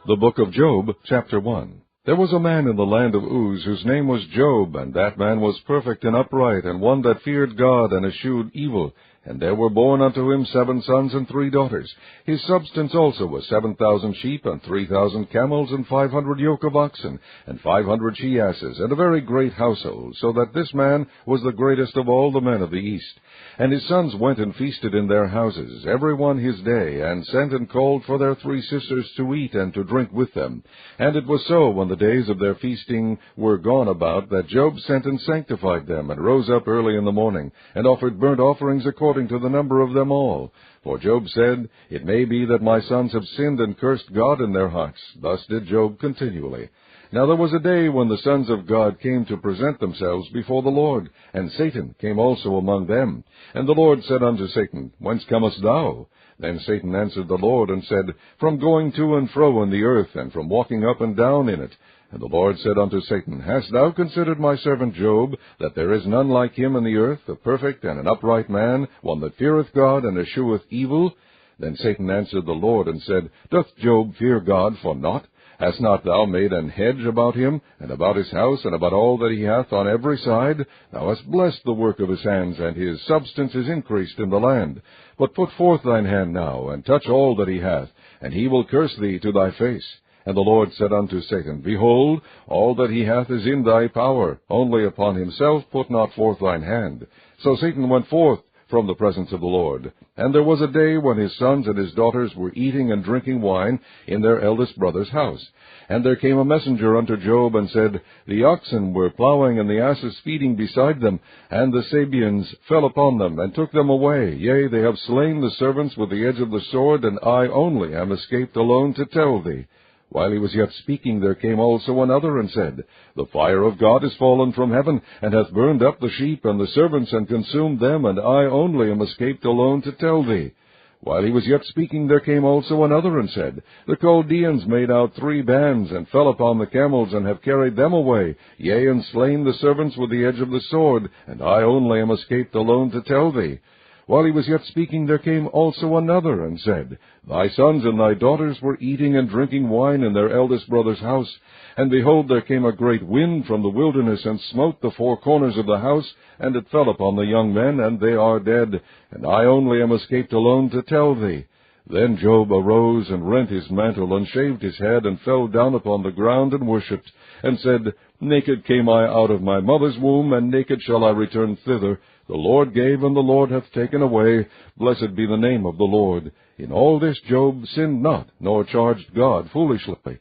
The book of Job, chapter 1. There was a man in the land of Uz whose name was Job, and that man was perfect and upright, and one that feared God and eschewed evil. And there were born unto him 7 sons and 3 daughters. His substance also was 7,000 sheep, and 3,000 camels, and 500 yoke of oxen, and 500 she-asses, and a very great household, so that this man was the greatest of all the men of the east. And his sons went and feasted in their houses, every one his day, and sent and called for their 3 sisters to eat and to drink with them. And it was so, when the days of their feasting were gone about, that Job sent and sanctified them, and rose up early in the morning, and offered burnt offerings according to the number of them all. For Job said, It may be that my sons have sinned and cursed God in their hearts. Thus did Job continually. Now there was a day when the sons of God came to present themselves before the Lord, and Satan came also among them. And the Lord said unto Satan, Whence comest thou? Then Satan answered the Lord, and said, From going to and fro in the earth, and from walking up and down in it. And the Lord said unto Satan, Hast thou considered my servant Job, that there is none like him in the earth, a perfect and an upright man, one that feareth God and escheweth evil? Then Satan answered the Lord, and said, Doth Job fear God for naught? Hast not thou made an hedge about him, and about his house, and about all that he hath on every side? Thou hast blessed the work of his hands, and his substance is increased in the land. But put forth thine hand now, and touch all that he hath, and he will curse thee to thy face. And the Lord said unto Satan, Behold, all that he hath is in thy power, only upon himself put not forth thine hand. So Satan went forth from the presence of the Lord. And there was a day when his sons and his daughters were eating and drinking wine in their eldest brother's house. And there came a messenger unto Job, and said, The oxen were plowing, and the asses feeding beside them, and the Sabeans fell upon them, and took them away. Yea, they have slain the servants with the edge of the sword, and I only am escaped alone to tell thee. While he was yet speaking, there came also another, and said, The fire of God is fallen from heaven, and hath burned up the sheep and the servants, and consumed them, and I only am escaped alone to tell thee. While he was yet speaking, there came also another, and said, The Chaldeans made out 3 bands, and fell upon the camels, and have carried them away, yea, and slain the servants with the edge of the sword, and I only am escaped alone to tell thee. While he was yet speaking, there came also another, and said, Thy sons and thy daughters were eating and drinking wine in their eldest brother's house. And behold, there came a great wind from the wilderness, and smote the 4 corners of the house, and it fell upon the young men, and they are dead. And I only am escaped alone to tell thee. Then Job arose, and rent his mantle, and shaved his head, and fell down upon the ground, and worshipped, and said, Naked came I out of my mother's womb, and naked shall I return thither. The Lord gave, and the Lord hath taken away. Blessed be the name of the Lord. In all this Job sinned not, nor charged God foolishly.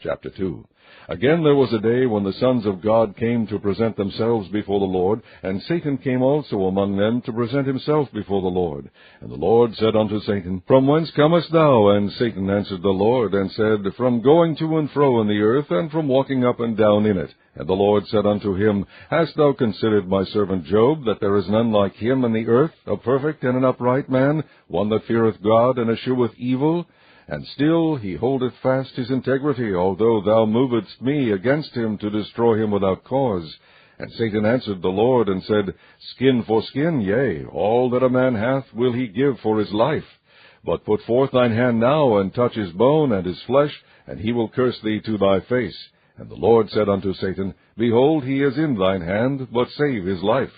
Chapter 2. Again there was a day when the sons of God came to present themselves before the Lord, and Satan came also among them to present himself before the Lord. And the Lord said unto Satan, From whence comest thou? And Satan answered the Lord, and said, From going to and fro in the earth, and from walking up and down in it. And the Lord said unto him, Hast thou considered my servant Job, that there is none like him in the earth, a perfect and an upright man, one that feareth God and escheweth evil? And still he holdeth fast his integrity, although thou movedst me against him to destroy him without cause. And Satan answered the Lord, and said, Skin for skin, yea, all that a man hath will he give for his life. But put forth thine hand now, and touch his bone and his flesh, and he will curse thee to thy face. And the Lord said unto Satan, Behold, he is in thine hand, but save his life.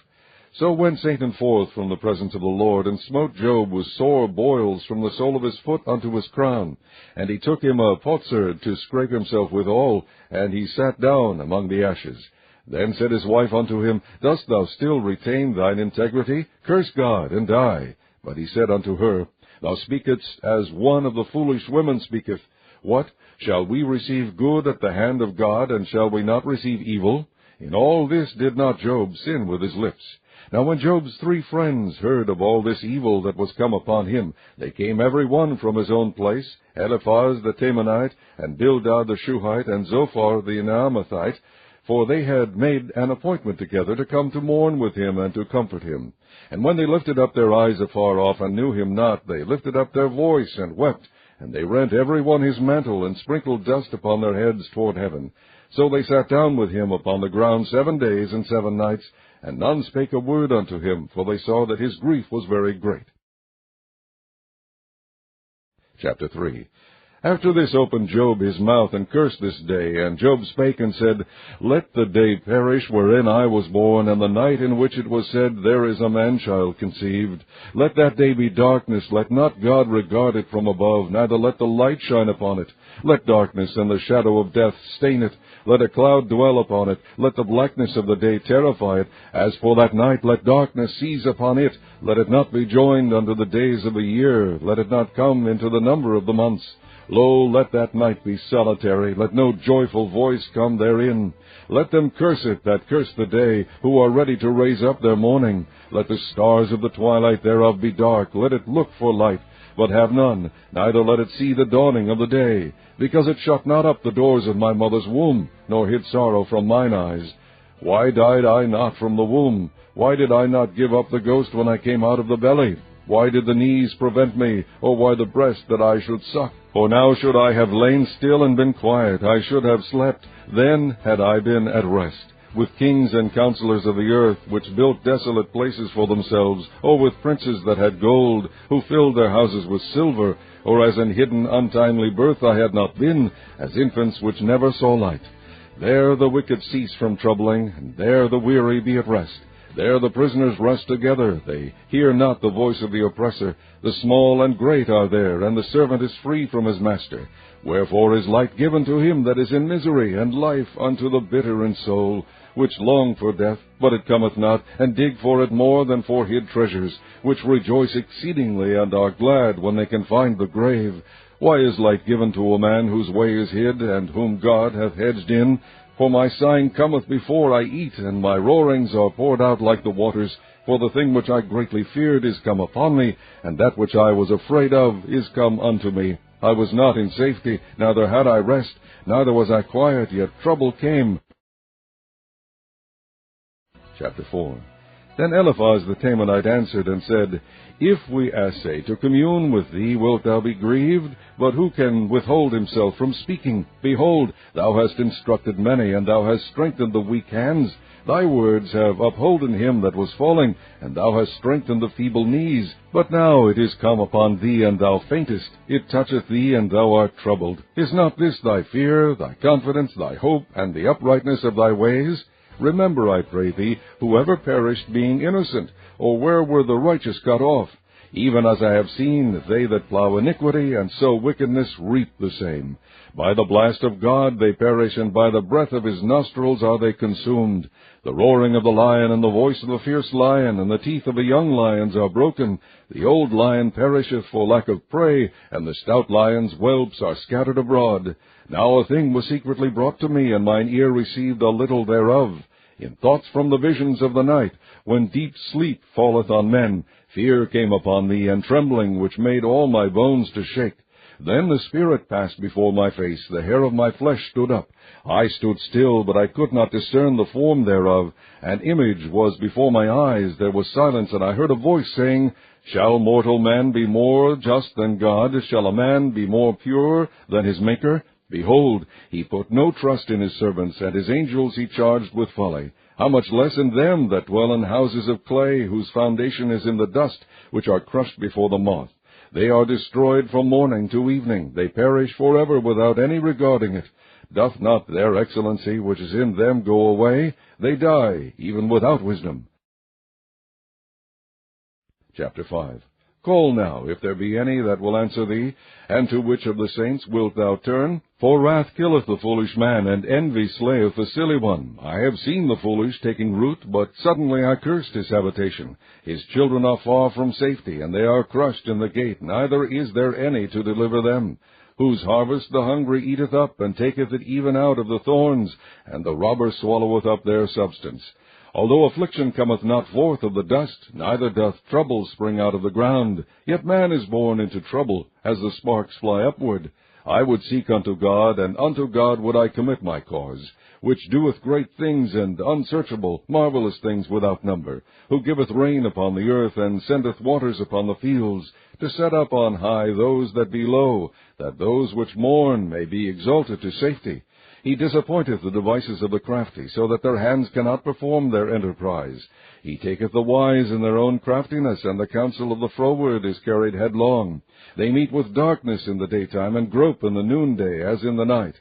So went Satan forth from the presence of the Lord, and smote Job with sore boils from the sole of his foot unto his crown. And he took him a potsherd to scrape himself withal, and he sat down among the ashes. Then said his wife unto him, Dost thou still retain thine integrity? Curse God, and die. But he said unto her, Thou speakest as one of the foolish women speaketh. What? Shall we receive good at the hand of God, and shall we not receive evil? In all this did not Job sin with his lips. Now when Job's 3 friends heard of all this evil that was come upon him, they came every one from his own place, Eliphaz the Temanite, and Bildad the Shuhite, and Zophar the Naamathite, for they had made an appointment together to come to mourn with him and to comfort him. And when they lifted up their eyes afar off, and knew him not, they lifted up their voice, and wept. And they rent every one his mantle, and sprinkled dust upon their heads toward heaven. So they sat down with him upon the ground 7 days and 7 nights, and none spake a word unto him, for they saw that his grief was very great. Chapter 3. After this opened Job his mouth, and cursed this day. And Job spake and said, Let the day perish wherein I was born, and the night in which it was said, There is a man-child conceived. Let that day be darkness, let not God regard it from above, neither let the light shine upon it. Let darkness and the shadow of death stain it. Let a cloud dwell upon it. Let the blackness of the day terrify it. As for that night, let darkness seize upon it. Let it not be joined unto the days of a year. Let it not come into the number of the months. Lo, let that night be solitary, let no joyful voice come therein. Let them curse it that curse the day, who are ready to raise up their mourning. Let the stars of the twilight thereof be dark, let it look for light, but have none, neither let it see the dawning of the day. Because it shut not up the doors of my mother's womb, nor hid sorrow from mine eyes. Why died I not from the womb? Why did I not give up the ghost when I came out of the belly? Why did the knees prevent me, or why the breast that I should suck? For now should I have lain still and been quiet, I should have slept, then had I been at rest. With kings and counselors of the earth, which built desolate places for themselves, or with princes that had gold, who filled their houses with silver, or as in hidden untimely birth I had not been, as infants which never saw light. There the wicked cease from troubling, and there the weary be at rest. There the prisoners rest together, they hear not the voice of the oppressor. The small and great are there, and the servant is free from his master. Wherefore is light given to him that is in misery, and life unto the bitter in soul, which long for death, but it cometh not, and dig for it more than for hid treasures, which rejoice exceedingly, and are glad when they can find the grave. Why is light given to a man whose way is hid, and whom God hath hedged in? For my sighing cometh before I eat, and my roarings are poured out like the waters. For the thing which I greatly feared is come upon me, and that which I was afraid of is come unto me. I was not in safety, neither had I rest, neither was I quiet, yet trouble came. Chapter 4. Then Eliphaz the Temanite answered and said, If we assay to commune with thee, wilt thou be grieved? But who can withhold himself from speaking? Behold, thou hast instructed many, and thou hast strengthened the weak hands. Thy words have upholden him that was falling, and thou hast strengthened the feeble knees. But now it is come upon thee, and thou faintest. It toucheth thee, and thou art troubled. Is not this thy fear, thy confidence, thy hope, and the uprightness of thy ways? Remember, I pray thee, whoever perished being innocent, or where were the righteous cut off? Even as I have seen, they that plow iniquity, and sow wickedness, reap the same. By the blast of God they perish, and by the breath of his nostrils are they consumed. The roaring of the lion, and the voice of the fierce lion, and the teeth of the young lions are broken. The old lion perisheth for lack of prey, and the stout lion's whelps are scattered abroad. Now a thing was secretly brought to me, and mine ear received a little thereof. In thoughts from the visions of the night, when deep sleep falleth on men, fear came upon me, and trembling, which made all my bones to shake. Then the Spirit passed before my face, the hair of my flesh stood up. I stood still, but I could not discern the form thereof. An image was before my eyes, there was silence, and I heard a voice saying, Shall mortal man be more just than God? Shall a man be more pure than his Maker? Behold, he put no trust in his servants, and his angels he charged with folly. How much less in them that dwell in houses of clay, whose foundation is in the dust, which are crushed before the moth. They are destroyed from morning to evening. They perish forever without any regarding it. Doth not their excellency which is in them go away? They die, even without wisdom. Chapter 5. Call now, if there be any that will answer thee, and to which of the saints wilt thou turn? For wrath killeth the foolish man, and envy slayeth the silly one. I have seen the foolish taking root, but suddenly I cursed his habitation. His children are far from safety, and they are crushed in the gate, neither is there any to deliver them. Whose harvest the hungry eateth up, and taketh it even out of the thorns, and the robber swalloweth up their substance. Although affliction cometh not forth of the dust, neither doth trouble spring out of the ground, yet man is born into trouble, as the sparks fly upward. I would seek unto God, and unto God would I commit my cause, which doeth great things and unsearchable, marvelous things without number, who giveth rain upon the earth, and sendeth waters upon the fields, to set up on high those that be low, that those which mourn may be exalted to safety. He disappointeth the devices of the crafty, so that their hands cannot perform their enterprise. He taketh the wise in their own craftiness, and the counsel of the froward is carried headlong. They meet with darkness in the daytime, and grope in the noonday, as in the night.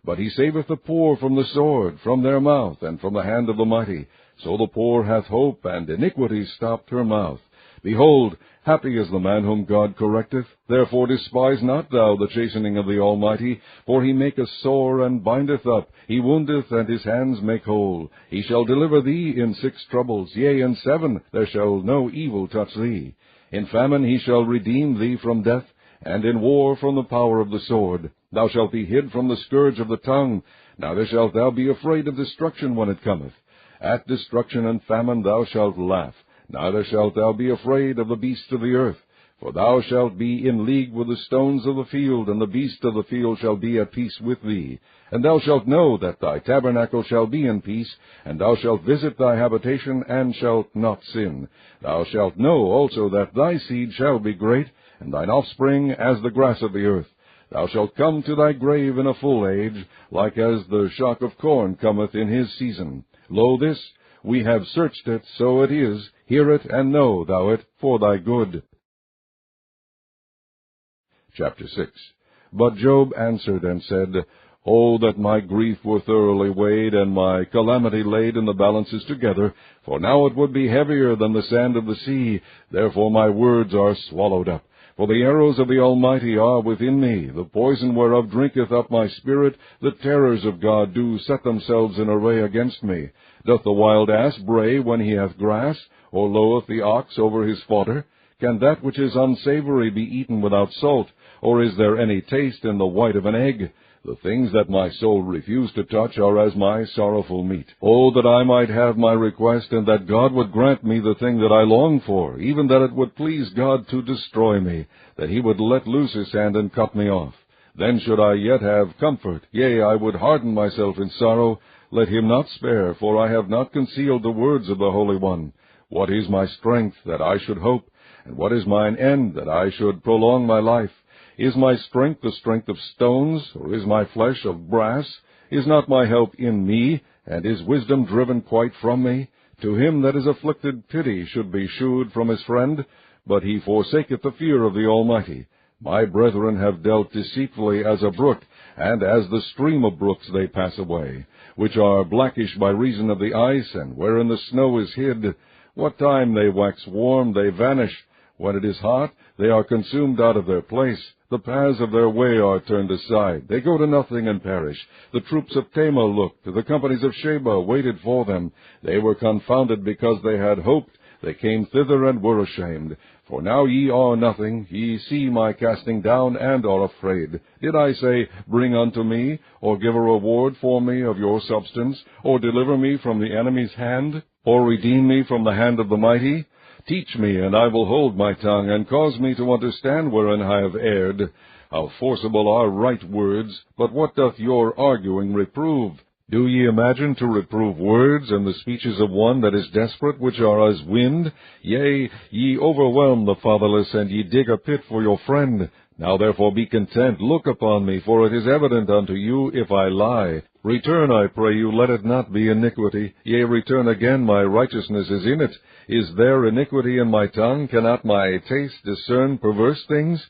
But he saveth the poor from the sword, from their mouth, and from the hand of the mighty. So the poor hath hope, and iniquity stopped her mouth. Behold, happy is the man whom God correcteth. Therefore despise not thou the chastening of the Almighty, for he maketh sore and bindeth up. He woundeth, and his hands make whole. He shall deliver thee in 6 troubles, yea, in 7 there shall no evil touch thee. In famine he shall redeem thee from death, and in war from the power of the sword. Thou shalt be hid from the scourge of the tongue. Neither shalt thou be afraid of destruction when it cometh. At destruction and famine thou shalt laugh. Neither shalt thou be afraid of the beasts of the earth. For thou shalt be in league with the stones of the field, and the beasts of the field shall be at peace with thee. And thou shalt know that thy tabernacle shall be in peace, and thou shalt visit thy habitation, and shalt not sin. Thou shalt know also that thy seed shall be great, and thine offspring as the grass of the earth. Thou shalt come to thy grave in a full age, like as the shock of corn cometh in his season. Lo, this, we have searched it, so it is. Hear it, and know thou it, for thy good. Chapter 6. But Job answered and said, Oh, that my grief were thoroughly weighed, and my calamity laid in the balances together, for now it would be heavier than the sand of the sea. Therefore my words are swallowed up. For the arrows of the Almighty are within me, the poison whereof drinketh up my spirit. The terrors of God do set themselves in array against me. Doth the wild ass bray when he hath grass, or loweth the ox over his fodder? Can that which is unsavory be eaten without salt, or is there any taste in the white of an egg? The things that my soul refused to touch are as my sorrowful meat. Oh, that I might have my request, and that God would grant me the thing that I long for, even that it would please God to destroy me, that he would let loose his hand and cut me off. Then should I yet have comfort, yea, I would harden myself in sorrow. Let him not spare, for I have not concealed the words of the Holy One. What is my strength, that I should hope? And what is mine end, that I should prolong my life? Is my strength the strength of stones, or is my flesh of brass? Is not my help in me, and is wisdom driven quite from me? To him that is afflicted pity should be shewed from his friend, but he forsaketh the fear of the Almighty. My brethren have dealt deceitfully as a brook, and as the stream of brooks they pass away, which are blackish by reason of the ice, and wherein the snow is hid. What time they wax warm, they vanish. When it is hot, they are consumed out of their place. The paths of their way are turned aside. They go to nothing and perish. The troops of Tamar looked. The companies of Sheba waited for them. They were confounded because they had hoped. They came thither and were ashamed. For now ye are nothing. Ye see my casting down, and are afraid. Did I say, Bring unto me, or give a reward for me of your substance, or deliver me from the enemy's hand, or redeem me from the hand of the mighty? Teach me, and I will hold my tongue, and cause me to understand wherein I have erred. How forcible are right words, but what doth your arguing reprove? Do ye imagine to reprove words, and the speeches of one that is desperate, which are as wind? Yea, ye overwhelm the fatherless, and ye dig a pit for your friend. Now therefore be content, look upon me, for it is evident unto you if I lie. Return, I pray you, let it not be iniquity. Yea, return again, my righteousness is in it. Is there iniquity in my tongue? Cannot my taste discern perverse things?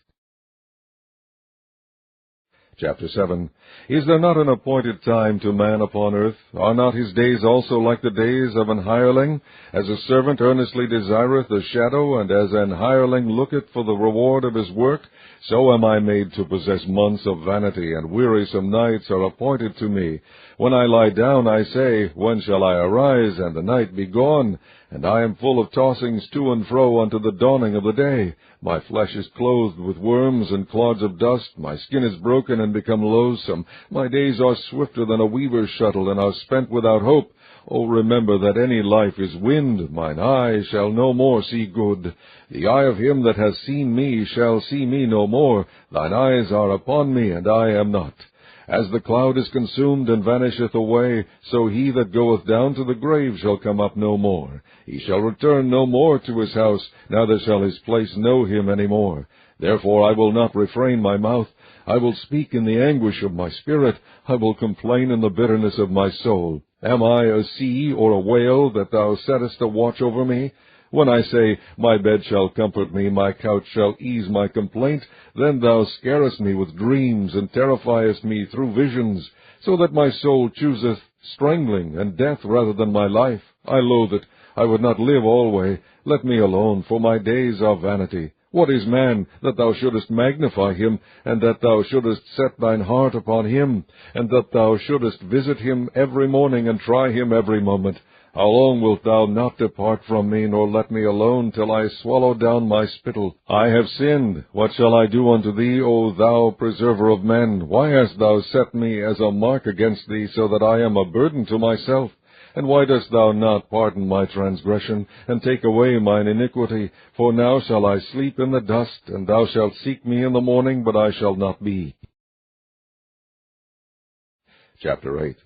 Chapter 7. Is there not an appointed time to man upon earth? Are not his days also like the days of an hireling? As a servant earnestly desireth the shadow, and as an hireling looketh for the reward of his work, so am I made to possess months of vanity, and wearisome nights are appointed to me. When I lie down, I say, When shall I arise, and the night be gone? And I am full of tossings to and fro unto the dawning of the day. My flesh is clothed with worms and clods of dust. My skin is broken and become loathsome. My days are swifter than a weaver's shuttle, and are spent without hope. O remember that any life is wind. Mine eye shall no more see good. The eye of him that has seen me shall see me no more. Thine eyes are upon me, and I am not. As the cloud is consumed and vanisheth away, so he that goeth down to the grave shall come up no more. He shall return no more to his house, neither shall his place know him any more. Therefore I will not refrain my mouth. I will speak in the anguish of my spirit. I will complain in the bitterness of my soul. Am I a sea or a whale, that thou settest a watch over me? When I say, My bed shall comfort me, my couch shall ease my complaint, then thou scarest me with dreams, and terrifiest me through visions, so that my soul chooseth strangling and death rather than my life. I loathe it. I would not live alway. Let me alone, for my days are vanity. What is man, that thou shouldest magnify him, and that thou shouldest set thine heart upon him, and that thou shouldest visit him every morning, and try him every moment? How long wilt thou not depart from me, nor let me alone, till I swallow down my spittle? I have sinned. What shall I do unto thee, O thou preserver of men? Why hast thou set me as a mark against thee, so that I am a burden to myself? And why dost thou not pardon my transgression, and take away mine iniquity? For now shall I sleep in the dust, and thou shalt seek me in the morning, but I shall not be. Chapter 8.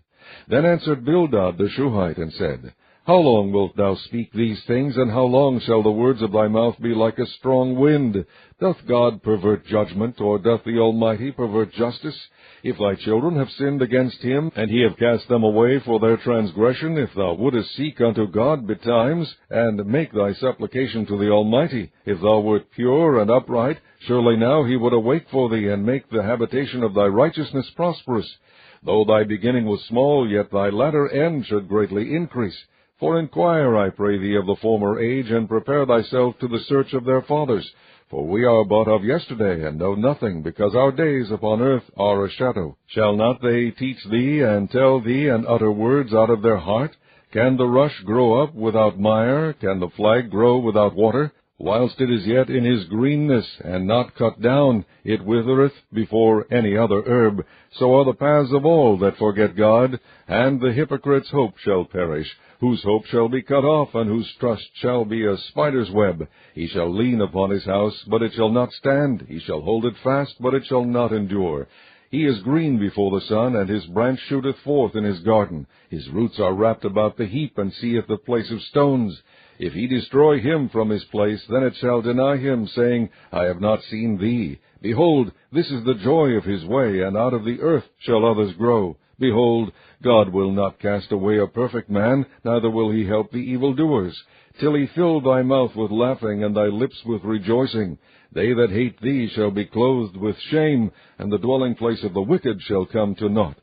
Then answered Bildad the Shuhite, and said, How long wilt thou speak these things, and how long shall the words of thy mouth be like a strong wind? Doth God pervert judgment, or doth the Almighty pervert justice? If thy children have sinned against him, and he have cast them away for their transgression, if thou wouldest seek unto God betimes, and make thy supplication to the Almighty, if thou wert pure and upright, surely now he would awake for thee, and make the habitation of thy righteousness prosperous. Though thy beginning was small, yet thy latter end should greatly increase. For inquire, I pray thee, of the former age, and prepare thyself to the search of their fathers. For we are but of yesterday, and know nothing, because our days upon earth are a shadow. Shall not they teach thee, and tell thee, and utter words out of their heart? Can the rush grow up without mire? Can the flag grow without water? Whilst it is yet in his greenness, and not cut down, it withereth before any other herb. So are the paths of all that forget God, and the hypocrite's hope shall perish, whose hope shall be cut off, and whose trust shall be a spider's web. He shall lean upon his house, but it shall not stand. He shall hold it fast, but it shall not endure. He is green before the sun, and his branch shooteth forth in his garden. His roots are wrapped about the heap, and seeth the place of stones. If he destroy him from his place, then it shall deny him, saying, I have not seen thee. Behold, this is the joy of his way, and out of the earth shall others grow. Behold, God will not cast away a perfect man, neither will he help the evildoers, till he fill thy mouth with laughing, and thy lips with rejoicing. They that hate thee shall be clothed with shame, and the dwelling place of the wicked shall come to naught.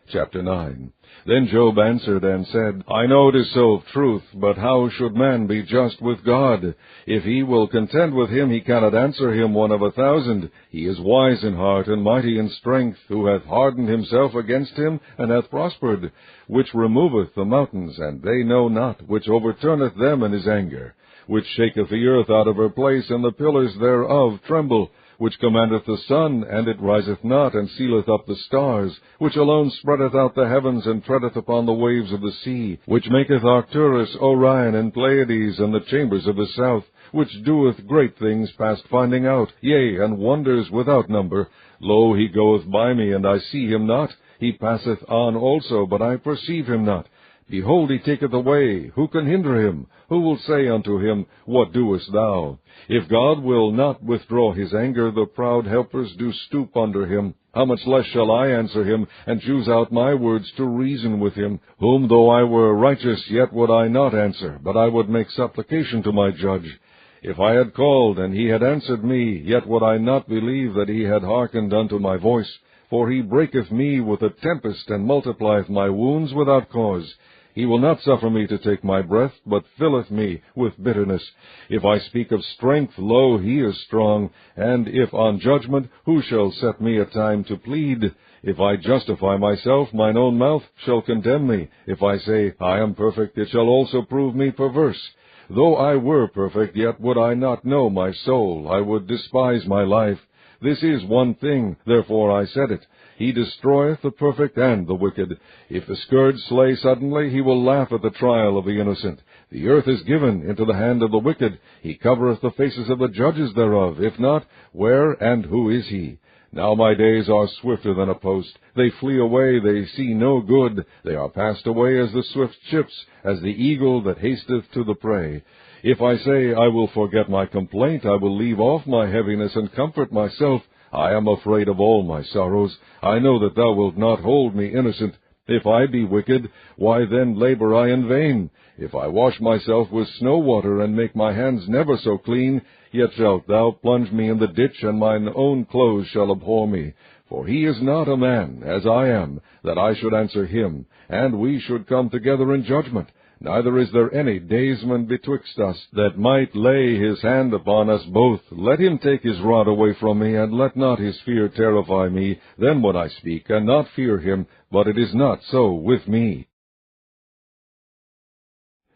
Chapter 9. Then Job answered and said, I know it is so of truth, but how should man be just with God? If he will contend with him, he cannot answer him 1 of 1,000. He is wise in heart and mighty in strength, who hath hardened himself against him, and hath prospered, which removeth the mountains, and they know not, which overturneth them in his anger, which shaketh the earth out of her place, and the pillars thereof tremble, which commandeth the sun, and it riseth not, and sealeth up the stars, which alone spreadeth out the heavens, and treadeth upon the waves of the sea, which maketh Arcturus, Orion, and Pleiades, and the chambers of the south, which doeth great things past finding out, yea, and wonders without number. Lo, he goeth by me, and I see him not. He passeth on also, but I perceive him not. Behold, he taketh away. Who can hinder him? Who will say unto him, What doest thou? If God will not withdraw his anger, the proud helpers do stoop under him. How much less shall I answer him, and choose out my words to reason with him? Whom though I were righteous, yet would I not answer, but I would make supplication to my judge. If I had called, and he had answered me, yet would I not believe that he had hearkened unto my voice. For he breaketh me with a tempest, and multiplieth my wounds without cause. He will not suffer me to take my breath, but filleth me with bitterness. If I speak of strength, lo, he is strong. And if on judgment, who shall set me a time to plead? If I justify myself, mine own mouth shall condemn me. If I say, I am perfect, it shall also prove me perverse. Though I were perfect, yet would I not know my soul. I would despise my life. This is one thing, therefore I said it. He destroyeth the perfect and the wicked. If the scourge slay suddenly, he will laugh at the trial of the innocent. The earth is given into the hand of the wicked. He covereth the faces of the judges thereof. If not, where and who is he? Now my days are swifter than a post. They flee away, they see no good. They are passed away as the swift ships, as the eagle that hasteth to the prey. If I say, I will forget my complaint, I will leave off my heaviness and comfort myself, I am afraid of all my sorrows. I know that thou wilt not hold me innocent. If I be wicked, why then labor I in vain? If I wash myself with snow water, and make my hands never so clean, yet shalt thou plunge me in the ditch, and mine own clothes shall abhor me. For he is not a man, as I am, that I should answer him, and we should come together in judgment. Neither is there any daysman betwixt us, that might lay his hand upon us both. Let him take his rod away from me, and let not his fear terrify me. Then would I speak, and not fear him, but it is not so with me.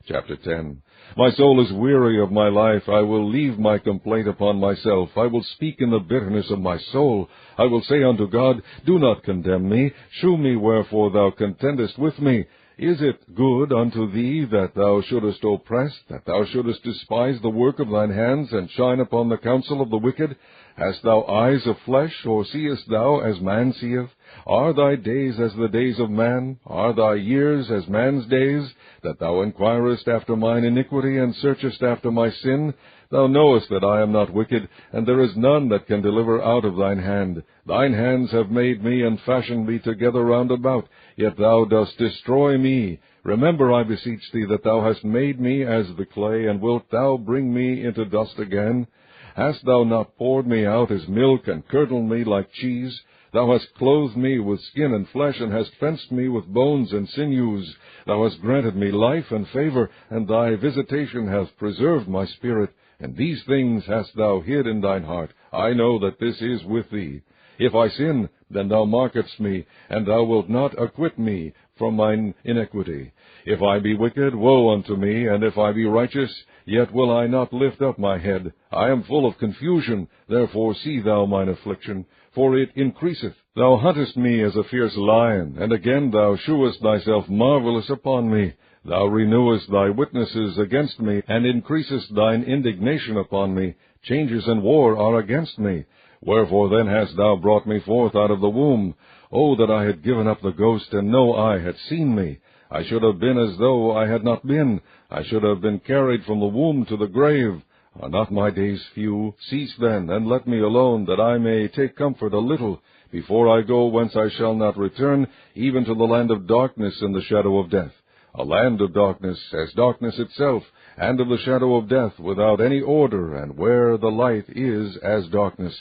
Chapter 10. My soul is weary of my life. I will leave my complaint upon myself. I will speak in the bitterness of my soul. I will say unto God, do not condemn me. Shew me wherefore thou contendest with me. Is it good unto thee that thou shouldest oppress, that thou shouldest despise the work of thine hands, and shine upon the counsel of the wicked? Hast thou eyes of flesh, or seest thou as man seeth? Are thy days as the days of man? Are thy years as man's days? That thou inquirest after mine iniquity, and searchest after my sin? Thou knowest that I am not wicked, and there is none that can deliver out of thine hand. Thine hands have made me, and fashioned me together round about, yet thou dost destroy me. Remember, I beseech thee, that thou hast made me as the clay, and wilt thou bring me into dust again? Hast thou not poured me out as milk, and curdled me like cheese? Thou hast clothed me with skin and flesh, and hast fenced me with bones and sinews. Thou hast granted me life and favor, and thy visitation hath preserved my spirit. And these things hast thou hid in thine heart. I know that this is with thee. If I sin, then thou markest me, and thou wilt not acquit me from mine iniquity. If I be wicked, woe unto me, and if I be righteous, yet will I not lift up my head. I am full of confusion, therefore see thou mine affliction, for it increaseth. Thou huntest me as a fierce lion, and again thou shewest thyself marvelous upon me. Thou renewest thy witnesses against me, and increasest thine indignation upon me. Changes and war are against me. Wherefore then hast thou brought me forth out of the womb? Oh, that I had given up the ghost, and no eye had seen me! I should have been as though I had not been. I should have been carried from the womb to the grave. Are not my days few? Cease then, and let me alone, that I may take comfort a little, before I go whence I shall not return, even to the land of darkness and the shadow of death. A land of darkness, as darkness itself, and of the shadow of death, without any order, and where the light is as darkness.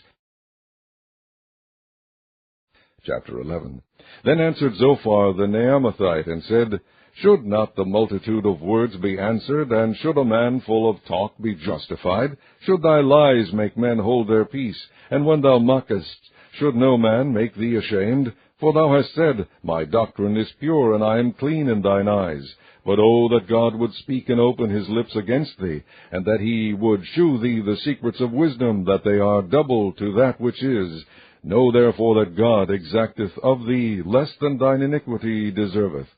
Chapter 11. Then answered Zophar the Naamathite, and said, Should not the multitude of words be answered, and should a man full of talk be justified? Should thy lies make men hold their peace? And when thou mockest, should no man make thee ashamed? For thou hast said, My doctrine is pure, and I am clean in thine eyes. But oh, that God would speak and open his lips against thee, and that he would shew thee the secrets of wisdom, that they are double to that which is. Know therefore that God exacteth of thee less than thine iniquity deserveth.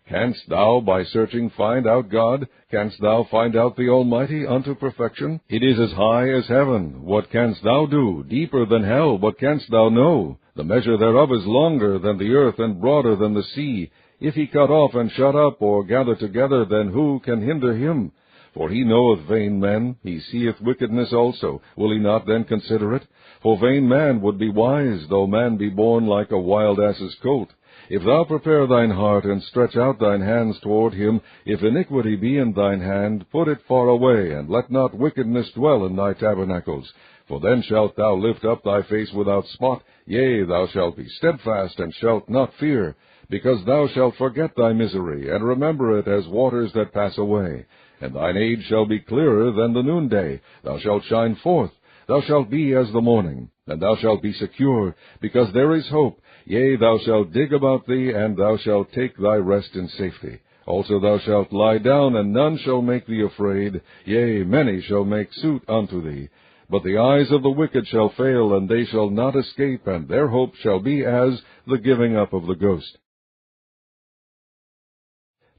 Canst thou by searching find out God? Canst thou find out the Almighty unto perfection? It is as high as heaven. What canst thou do? Deeper than hell. What canst thou know? The measure thereof is longer than the earth, and broader than the sea. If he cut off and shut up, or gather together, then who can hinder him? For he knoweth vain men, he seeth wickedness also. Will he not then consider it? For vain man would be wise, though man be born like a wild ass's colt. If thou prepare thine heart, and stretch out thine hands toward him, if iniquity be in thine hand, put it far away, and let not wickedness dwell in thy tabernacles. For then shalt thou lift up thy face without spot, yea, thou shalt be steadfast, and shalt not fear, because thou shalt forget thy misery, and remember it as waters that pass away. And thine age shall be clearer than the noonday. Thou shalt shine forth. Thou shalt be as the morning, and thou shalt be secure, because there is hope. Yea, thou shalt dig about thee, and thou shalt take thy rest in safety. Also thou shalt lie down, and none shall make thee afraid. Yea, many shall make suit unto thee. But the eyes of the wicked shall fail, and they shall not escape, and their hope shall be as the giving up of the ghost.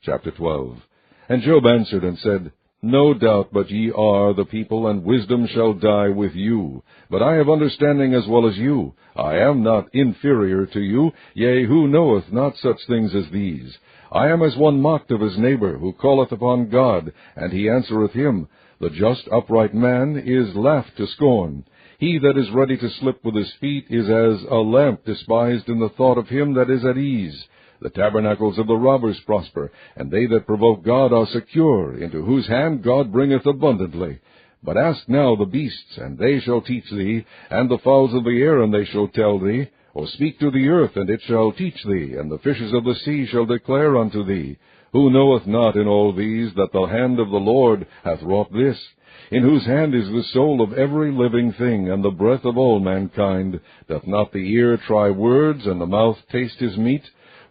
Chapter 12. And Job answered and said, No doubt but ye are the people, and wisdom shall die with you. But I have understanding as well as you. I am not inferior to you. Yea, who knoweth not such things as these? I am as one mocked of his neighbor, who calleth upon God, and he answereth him. The just upright man is laughed to scorn. He that is ready to slip with his feet is as a lamp despised in the thought of him that is at ease. The tabernacles of the robbers prosper, and they that provoke God are secure, into whose hand God bringeth abundantly. But ask now the beasts, and they shall teach thee, and the fowls of the air, and they shall tell thee. Or speak to the earth, and it shall teach thee, and the fishes of the sea shall declare unto thee. Who knoweth not in all these that the hand of the Lord hath wrought this? In whose hand is the soul of every living thing, and the breath of all mankind? Doth not the ear try words, and the mouth taste his meat?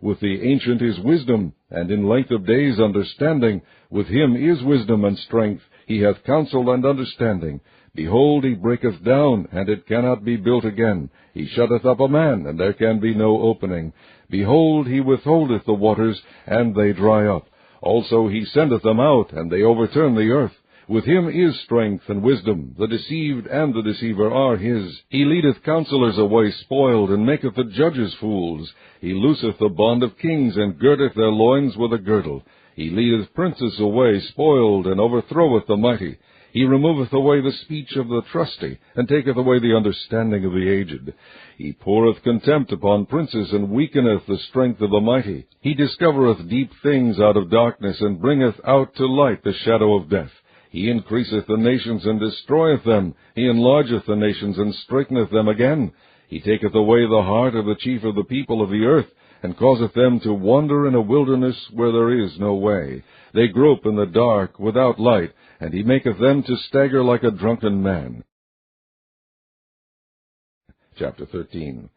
With the ancient is wisdom, and in length of days understanding. With him is wisdom and strength. He hath counsel and understanding. Behold, he breaketh down, and it cannot be built again. He shutteth up a man, and there can be no opening. Behold, he withholdeth the waters, and they dry up. Also he sendeth them out, and they overturn the earth. With him is strength and wisdom. The deceived and the deceiver are his. He leadeth counselors away spoiled, and maketh the judges fools. He looseth the bond of kings, and girdeth their loins with a girdle. He leadeth princes away spoiled, and overthroweth the mighty. He removeth away the speech of the trusty, and taketh away the understanding of the aged. He poureth contempt upon princes, and weakeneth the strength of the mighty. He discovereth deep things out of darkness, and bringeth out to light the shadow of death. He increaseth the nations, and destroyeth them. He enlargeth the nations, and straighteneth them again. He taketh away the heart of the chief of the people of the earth, and causeth them to wander in a wilderness where there is no way. They grope in the dark without light, and he maketh them to stagger like a drunken man. Chapter 13.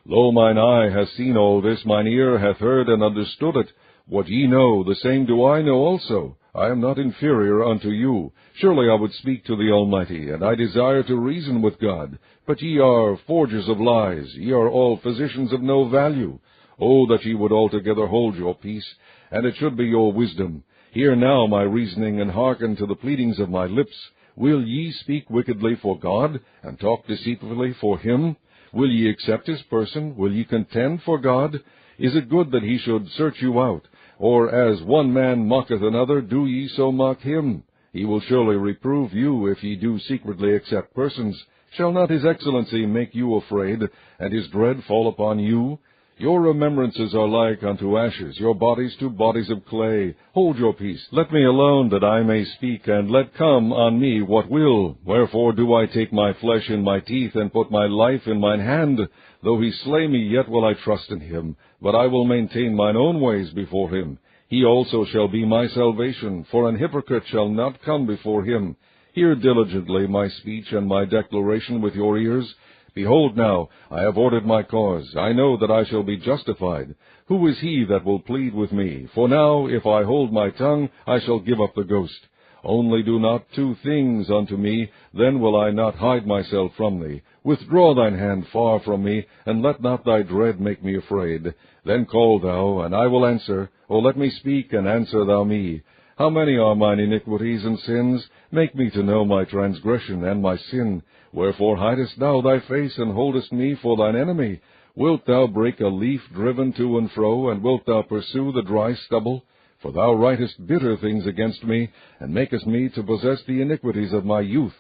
Lo, mine eye hath seen all this, mine ear hath heard and understood it. What ye know, the same do I know also. I am not inferior unto you. Surely I would speak to the Almighty, and I desire to reason with God. But ye are forgers of lies, ye are all physicians of no value. O that ye would altogether hold your peace, and it should be your wisdom. Hear now my reasoning, and hearken to the pleadings of my lips. Will ye speak wickedly for God, and talk deceitfully for him? Will ye accept his person? Will ye contend for God? Is it good that he should search you out? Or as one man mocketh another, do ye so mock him? He will surely reprove you, if ye do secretly accept persons. Shall not his excellency make you afraid, and his dread fall upon you? Your remembrances are like unto ashes, your bodies to bodies of clay. Hold your peace, let me alone, that I may speak, and let come on me what will. Wherefore do I take my flesh in my teeth, and put my life in mine hand? Though he slay me, yet will I trust in him. But I will maintain mine own ways before him. He also shall be my salvation, for an hypocrite shall not come before him. Hear diligently my speech and my declaration with your ears. Behold now, I have ordered my cause. I know that I shall be justified. Who is he that will plead with me? For now, if I hold my tongue, I shall give up the ghost. Only do not two things unto me, then will I not hide myself from thee. Withdraw thine hand far from me, and let not thy dread make me afraid. Then call thou, and I will answer. O let me speak, and answer thou me. How many are mine iniquities and sins? Make me to know my transgression and my sin. Wherefore hidest thou thy face, and holdest me for thine enemy? Wilt thou break a leaf driven to and fro, and wilt thou pursue the dry stubble? For thou writest bitter things against me, and makest me to possess the iniquities of my youth.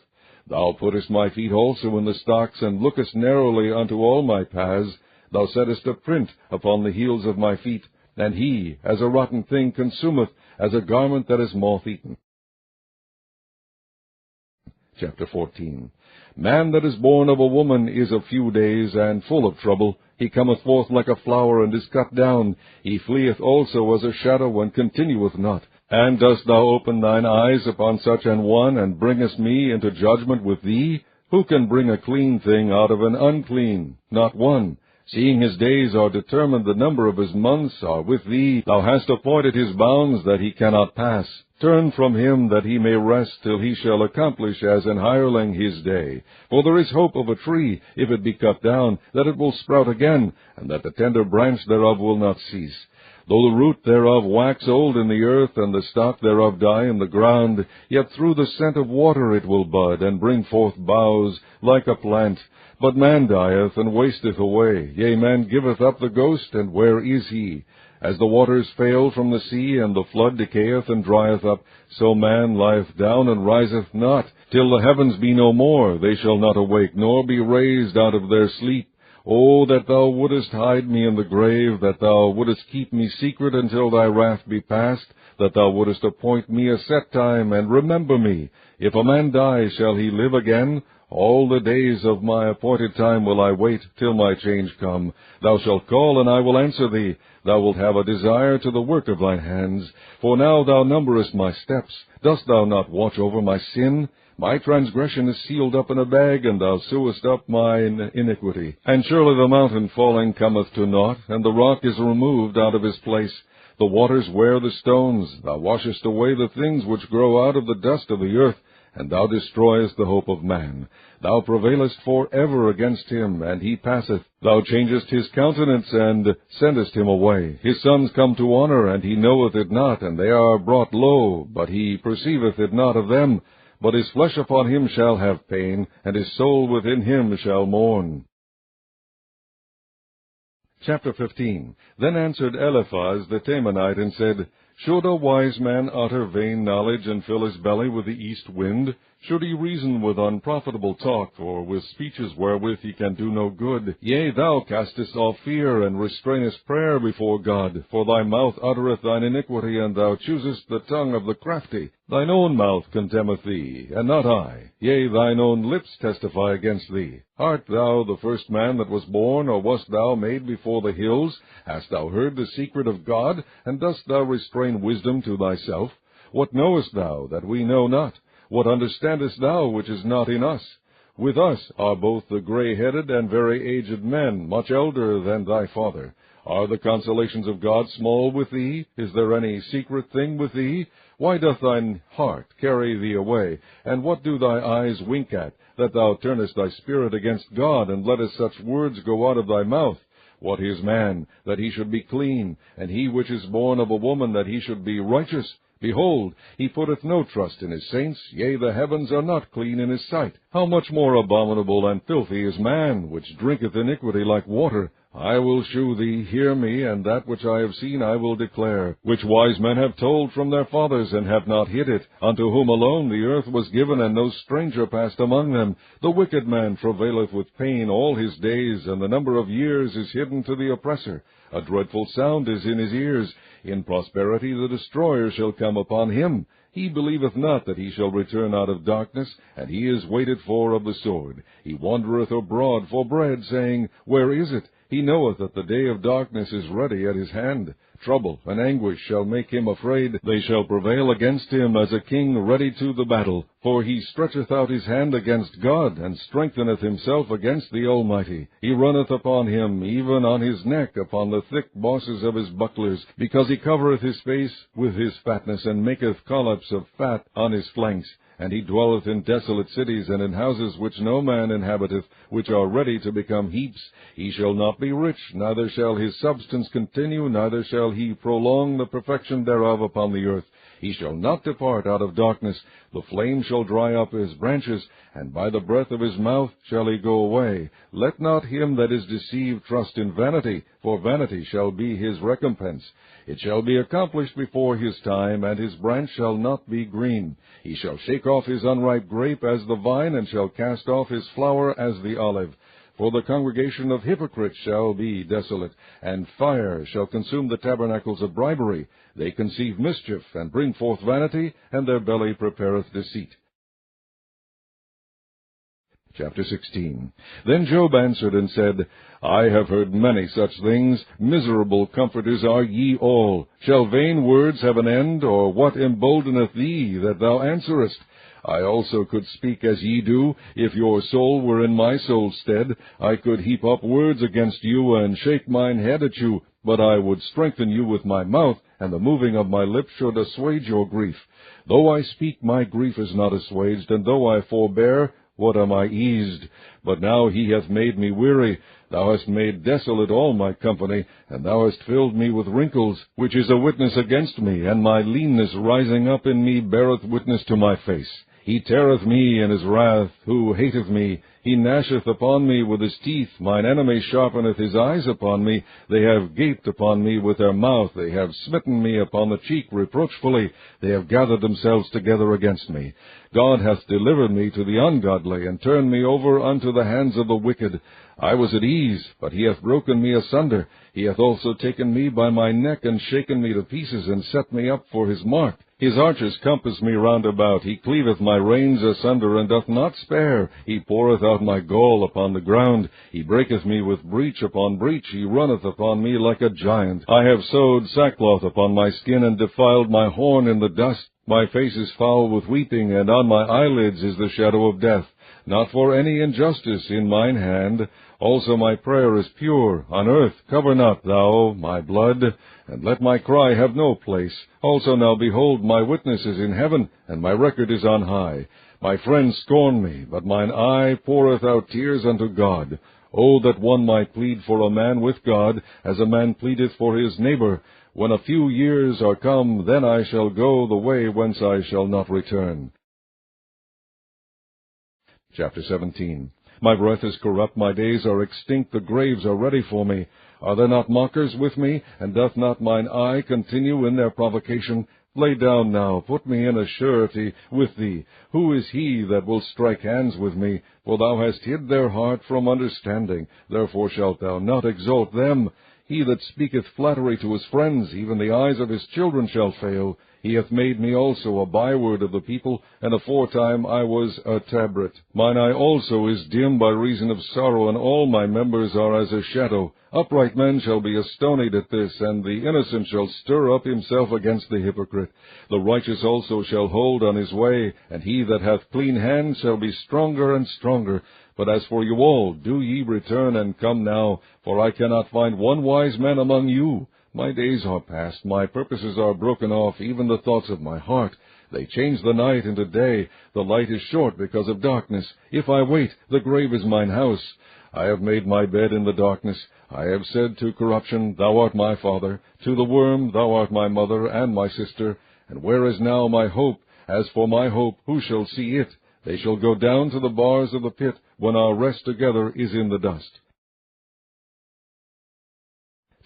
Thou puttest my feet also in the stocks, and lookest narrowly unto all my paths. Thou settest a print upon the heels of my feet, and he, as a rotten thing, consumeth, as a garment that is moth-eaten. Chapter 14. Man that is born of a woman is of few days, and full of trouble. He cometh forth like a flower, and is cut down. He fleeth also as a shadow, and continueth not. And dost thou open thine eyes upon such an one, and bringest me into judgment with thee? Who can bring a clean thing out of an unclean? Not one. Seeing his days are determined, the number of his months are with thee. Thou hast appointed his bounds, that he cannot pass. Turn from him, that he may rest, till he shall accomplish as an hireling his day. For there is hope of a tree, if it be cut down, that it will sprout again, and that the tender branch thereof will not cease. Though the root thereof wax old in the earth, and the stock thereof die in the ground, yet through the scent of water it will bud, and bring forth boughs like a plant. But man dieth, and wasteth away. Yea, man giveth up the ghost, and where is he? As the waters fail from the sea, and the flood decayeth and drieth up, so man lieth down and riseth not, till the heavens be no more. They shall not awake, nor be raised out of their sleep. O that thou wouldest hide me in the grave, that thou wouldest keep me secret until thy wrath be past, that thou wouldest appoint me a set time, and remember me. If a man die, shall he live again? All the days of my appointed time will I wait, till my change come. Thou shalt call, and I will answer thee. Thou wilt have a desire to the work of thine hands. For now thou numberest my steps. Dost thou not watch over my sin? My transgression is sealed up in a bag, and thou sewest up mine iniquity. And surely the mountain falling cometh to naught, and the rock is removed out of his place. The waters wear the stones. Thou washest away the things which grow out of the dust of the earth, and thou destroyest the hope of man. Thou prevailest for ever against him, and he passeth. Thou changest his countenance, and sendest him away. His sons come to honor, and he knoweth it not, and they are brought low, but he perceiveth it not of them. But his flesh upon him shall have pain, and his soul within him shall mourn. Chapter 15. Then answered Eliphaz the Temanite, and said, Should a wise man utter vain knowledge, and fill his belly with the east wind? Should he reason with unprofitable talk, or with speeches wherewith he can do no good? Yea, thou castest off fear, and restrainest prayer before God. For thy mouth uttereth thine iniquity, and thou choosest the tongue of the crafty. Thine own mouth contemneth thee, and not I. Yea, thine own lips testify against thee. Art thou the first man that was born, or wast thou made before the hills? Hast thou heard the secret of God, and dost thou restrain wisdom to thyself? What knowest thou that we know not? What understandest thou which is not in us? With us are both the gray-headed and very aged men, much elder than thy father. Are the consolations of God small with thee? Is there any secret thing with thee? Why doth thine heart carry thee away? And what do thy eyes wink at, that thou turnest thy spirit against God, and lettest such words go out of thy mouth? What is man, that he should be clean, and he which is born of a woman, that he should be righteous? Behold, he putteth no trust in his saints, yea, the heavens are not clean in his sight. How much more abominable and filthy is man, which drinketh iniquity like water? I will shew thee, hear me, and that which I have seen I will declare, which wise men have told from their fathers, and have not hid it, unto whom alone the earth was given, and no stranger passed among them. The wicked man travaileth with pain all his days, and the number of years is hidden to the oppressor. A dreadful sound is in his ears. In prosperity the destroyer shall come upon him. He believeth not that he shall return out of darkness, and he is waited for of the sword. He wandereth abroad for bread, saying, Where is it? He knoweth that the day of darkness is ready at his hand. Trouble and anguish shall make him afraid. They shall prevail against him as a king ready to the battle. For he stretcheth out his hand against God, and strengtheneth himself against the Almighty. He runneth upon him, even on his neck, upon the thick bosses of his bucklers, because he covereth his face with his fatness, and maketh collops of fat on his flanks. And he dwelleth in desolate cities, and in houses which no man inhabiteth, which are ready to become heaps. He shall not be rich, neither shall his substance continue, neither shall he prolong the perfection thereof upon the earth. He shall not depart out of darkness. The flame shall dry up his branches, and by the breath of his mouth shall he go away. Let not him that is deceived trust in vanity, for vanity shall be his recompense. It shall be accomplished before his time, and his branch shall not be green. He shall shake off his unripe grape as the vine, and shall cast off his flower as the olive. For the congregation of hypocrites shall be desolate, and fire shall consume the tabernacles of bribery. They conceive mischief, and bring forth vanity, and their belly prepareth deceit. Chapter 16. Then Job answered and said, I have heard many such things. Miserable comforters are ye all. Shall vain words have an end, or what emboldeneth thee that thou answerest? I also could speak as ye do. If your soul were in my soul's stead, I could heap up words against you, and shake mine head at you. But I would strengthen you with my mouth, and the moving of my lips should assuage your grief. Though I speak, my grief is not assuaged, and though I forbear, what am I eased? But now he hath made me weary. Thou hast made desolate all my company, and thou hast filled me with wrinkles, which is a witness against me, and my leanness rising up in me beareth witness to my face. He teareth me in his wrath, who hateth me. He gnasheth upon me with his teeth. Mine enemy sharpeneth his eyes upon me. They have gaped upon me with their mouth. They have smitten me upon the cheek reproachfully. They have gathered themselves together against me. God hath delivered me to the ungodly, and turned me over unto the hands of the wicked. I was at ease, but he hath broken me asunder. He hath also taken me by my neck, and shaken me to pieces, and set me up for his mark. His archers compass me round about. He cleaveth my reins asunder, and doth not spare. He poureth out my gall upon the ground. He breaketh me with breach upon breach. He runneth upon me like a giant. I have sewed sackcloth upon my skin, and defiled my horn in the dust. My face is foul with weeping, and on my eyelids is the shadow of death. Not for any injustice in mine hand. Also my prayer is pure. On earth cover not thou my blood, and let my cry have no place. Also now behold, my witness is in heaven, and my record is on high. My friends scorn me, but mine eye poureth out tears unto God. O that one might plead for a man with God, as a man pleadeth for his neighbor. When a few years are come, then I shall go the way whence I shall not return. Chapter 17. My breath is corrupt, my days are extinct, the graves are ready for me. Are there not mockers with me, and doth not mine eye continue in their provocation? Lay down now, put me in a surety with thee. Who is he that will strike hands with me? For thou hast hid their heart from understanding, therefore shalt thou not exalt them. He that speaketh flattery to his friends, even the eyes of his children shall fail. He hath made me also a byword of the people, and aforetime I was a tabret. Mine eye also is dim by reason of sorrow, and all my members are as a shadow. Upright men shall be astonied at this, and the innocent shall stir up himself against the hypocrite. The righteous also shall hold on his way, and he that hath clean hands shall be stronger and stronger. But as for you all, do ye return and come now, for I cannot find one wise man among you. My days are past, my purposes are broken off, even the thoughts of my heart. They change the night into day. The light is short because of darkness. If I wait, the grave is mine house. I have made my bed in the darkness. I have said to corruption, Thou art my father. To the worm, Thou art my mother and my sister. And where is now my hope? As for my hope, who shall see it? They shall go down to the bars of the pit, when our rest together is in the dust.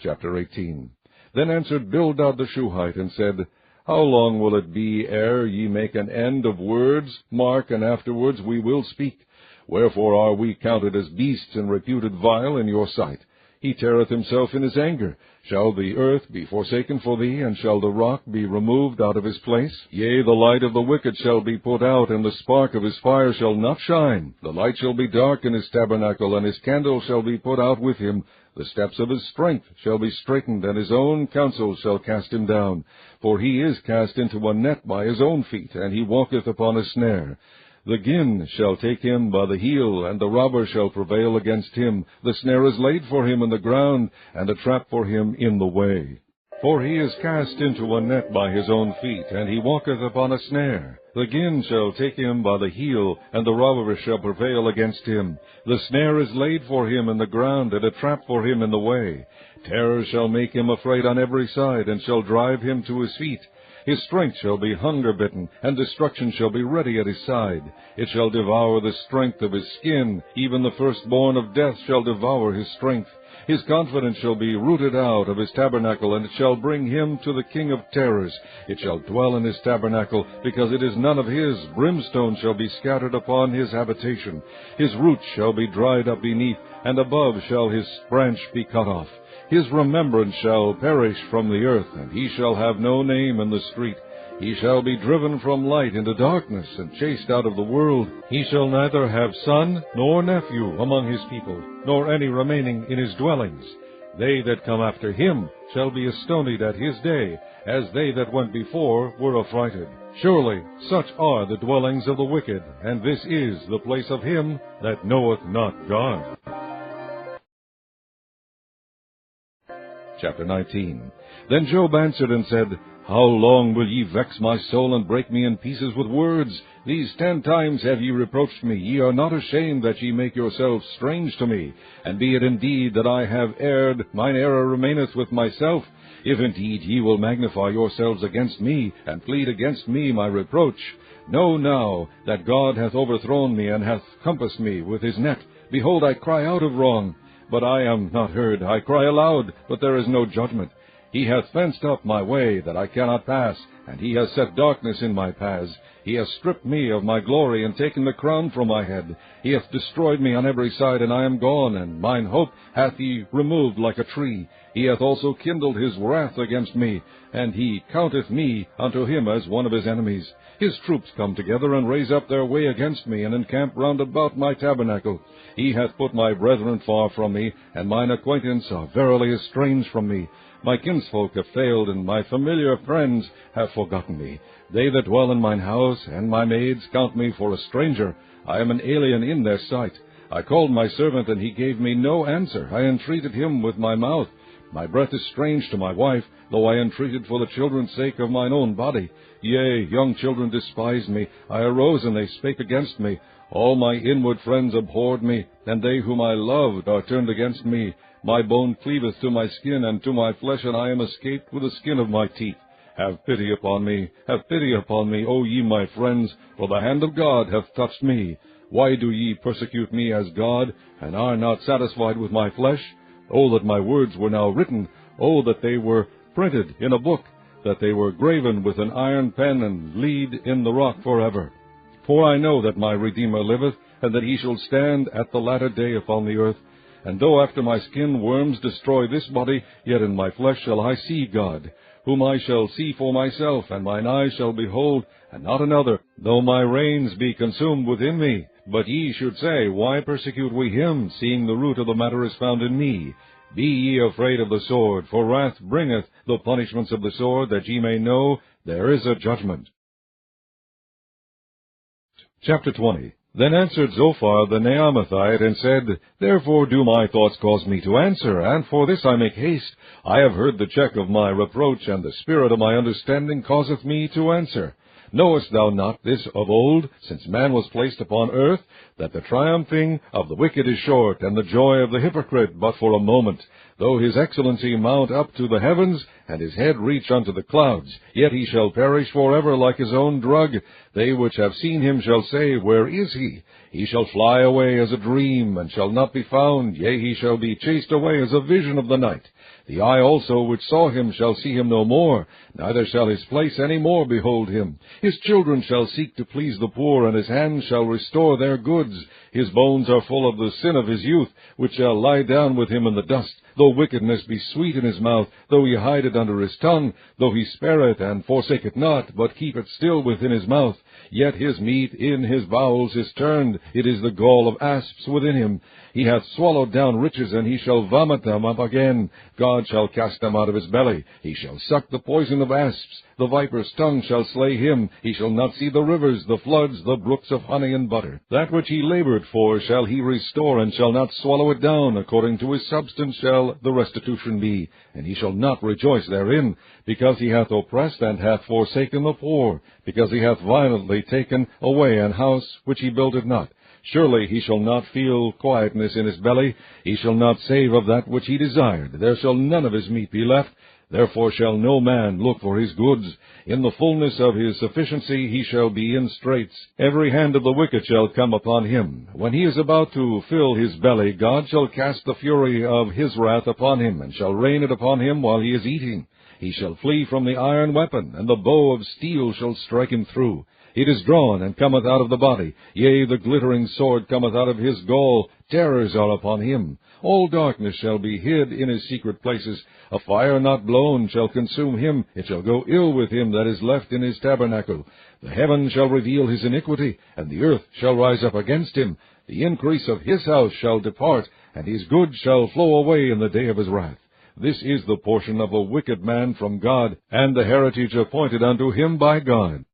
Chapter 18. Then answered Bildad the Shuhite, and said, How long will it be ere ye make an end of words? Mark, and afterwards we will speak. Wherefore are we counted as beasts, and reputed vile in your sight? He teareth himself in his anger. Shall the earth be forsaken for thee, and shall the rock be removed out of his place? Yea, the light of the wicked shall be put out, and the spark of his fire shall not shine. The light shall be dark in his tabernacle, and his candle shall be put out with him. The steps of his strength shall be straitened, and his own counsel shall cast him down. For he is cast into a net by his own feet, and he walketh upon a snare. The gin shall take him by the heel, and the robber shall prevail against him. The snare is laid for him in the ground, and a trap for him in the way. For he is cast into a net by his own feet, and he walketh upon a snare. The gin shall take him by the heel, and the robber shall prevail against him. The snare is laid for him in the ground, and a trap for him in the way. Terror shall make him afraid on every side, and shall drive him to his feet. His strength shall be hunger-bitten, and destruction shall be ready at his side. It shall devour the strength of his skin, even the firstborn of death shall devour his strength. His confidence shall be rooted out of his tabernacle, and it shall bring him to the king of terrors. It shall dwell in his tabernacle, because it is none of his. Brimstone shall be scattered upon his habitation. His roots shall be dried up beneath, and above shall his branch be cut off. His remembrance shall perish from the earth, and he shall have no name in the street. He shall be driven from light into darkness, and chased out of the world. He shall neither have son nor nephew among his people, nor any remaining in his dwellings. They that come after him shall be astonied at his day, as they that went before were affrighted. Surely such are the dwellings of the wicked, and this is the place of him that knoweth not God. Chapter 19. Then Job answered and said, How long will ye vex my soul, and break me in pieces with words? These 10 times have ye reproached me. Ye are not ashamed that ye make yourselves strange to me. And be it indeed that I have erred, mine error remaineth with myself. If indeed ye will magnify yourselves against me, and plead against me my reproach, Know now that God hath overthrown me, and hath compassed me with his net. Behold, I cry out of wrong, but I am not heard. I cry aloud, but there is no judgment. He hath fenced up my way, that I cannot pass, and he hath set darkness in my paths. He hath stripped me of my glory, and taken the crown from my head. He hath destroyed me on every side, and I am gone, and mine hope hath he removed like a tree. He hath also kindled his wrath against me, and he counteth me unto him as one of his enemies. His troops come together, and raise up their way against me, and encamp round about my tabernacle. He hath put my brethren far from me, and mine acquaintance are verily estranged from me. My kinsfolk have failed, and my familiar friends have forgotten me. They that dwell in mine house, and my maids, count me for a stranger. I am an alien in their sight. I called my servant, and he gave me no answer. I entreated him with my mouth. My breath is strange to my wife, though I entreated for the children's sake of mine own body. Yea, young children despised me. I arose, and they spake against me. All my inward friends abhorred me, and they whom I loved are turned against me. My bone cleaveth to my skin, and to my flesh, and I am escaped with the skin of my teeth. Have pity upon me, O ye my friends, for the hand of God hath touched me. Why do ye persecute me as God, and are not satisfied with my flesh? O that my words were now written! O that they were printed in a book, that they were graven with an iron pen, and lead in the rock forever. For I know that my Redeemer liveth, and that he shall stand at the latter day upon the earth. And though after my skin worms destroy this body, yet in my flesh shall I see God, whom I shall see for myself, and mine eyes shall behold, and not another, though my reins be consumed within me. But ye should say, Why persecute we him, seeing the root of the matter is found in me? Be ye afraid of the sword, for wrath bringeth the punishments of the sword, that ye may know there is a judgment. Chapter 20. Then answered Zophar the Naamathite, and said, Therefore do my thoughts cause me to answer, and for this I make haste. I have heard the check of my reproach, and the spirit of my understanding causeth me to answer. Knowest thou not this of old, since man was placed upon earth, that the triumphing of the wicked is short, and the joy of the hypocrite but for a moment? Though his excellency mount up to the heavens, and his head reach unto the clouds, yet he shall perish forever like his own drug. They which have seen him shall say, Where is he? He shall fly away as a dream, and shall not be found. Yea, he shall be chased away as a vision of the night. The eye also which saw him shall see him no more, neither shall his place any more behold him. His children shall seek to please the poor, and his hands shall restore their goods. His bones are full of the sin of his youth, which shall lie down with him in the dust. Though wickedness be sweet in his mouth, though he hide it under his tongue, though he spare it, and forsake it not, but keep it still within his mouth, yet his meat in his bowels is turned, it is the gall of asps within him. He hath swallowed down riches, and he shall vomit them up again. God shall cast them out of his belly. He shall suck the poison of asps. The viper's tongue shall slay him. He shall not see the rivers, the floods, the brooks of honey and butter. That which he labored for shall he restore, and shall not swallow it down. According to his substance shall the restitution be, and he shall not rejoice therein, because he hath oppressed and hath forsaken the poor, because he hath violently taken away an house which he builded not. Surely he shall not feel quietness in his belly. He shall not save of that which he desired. There shall none of his meat be left. Therefore shall no man look for his goods. In the fullness of his sufficiency he shall be in straits. Every hand of the wicked shall come upon him. When he is about to fill his belly, God shall cast the fury of his wrath upon him, and shall rain it upon him while he is eating. He shall flee from the iron weapon, and the bow of steel shall strike him through. It is drawn, and cometh out of the body. Yea, the glittering sword cometh out of his gall. Terrors are upon him. All darkness shall be hid in his secret places. A fire not blown shall consume him. It shall go ill with him that is left in his tabernacle. The heaven shall reveal his iniquity, and the earth shall rise up against him. The increase of his house shall depart, and his goods shall flow away in the day of his wrath. This is the portion of a wicked man from God, and the heritage appointed unto him by God.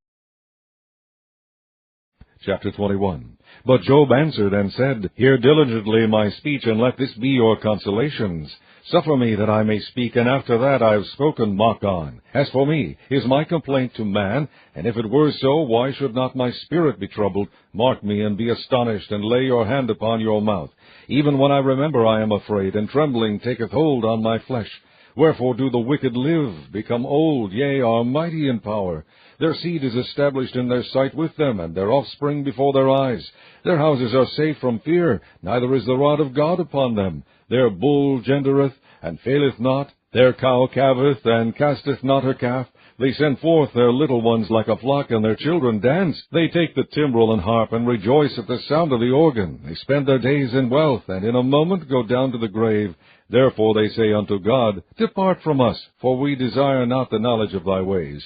Chapter 21. But Job answered and said, Hear diligently my speech, and let this be your consolations. Suffer me that I may speak, and after that I have spoken, mock on. As for me, is my complaint to man? And if it were so, why should not my spirit be troubled? Mark me, and be astonished, and lay your hand upon your mouth. Even when I remember I am afraid, and trembling taketh hold on my flesh. Wherefore do the wicked live, become old, yea, are mighty in power? Their seed is established in their sight with them, and their offspring before their eyes. Their houses are safe from fear, neither is the rod of God upon them. Their bull gendereth, and faileth not. Their cow calveth, and casteth not her calf. They send forth their little ones like a flock, and their children dance. They take the timbrel and harp, and rejoice at the sound of the organ. They spend their days in wealth, and in a moment go down to the grave. Therefore they say unto God, Depart from us, for we desire not the knowledge of thy ways.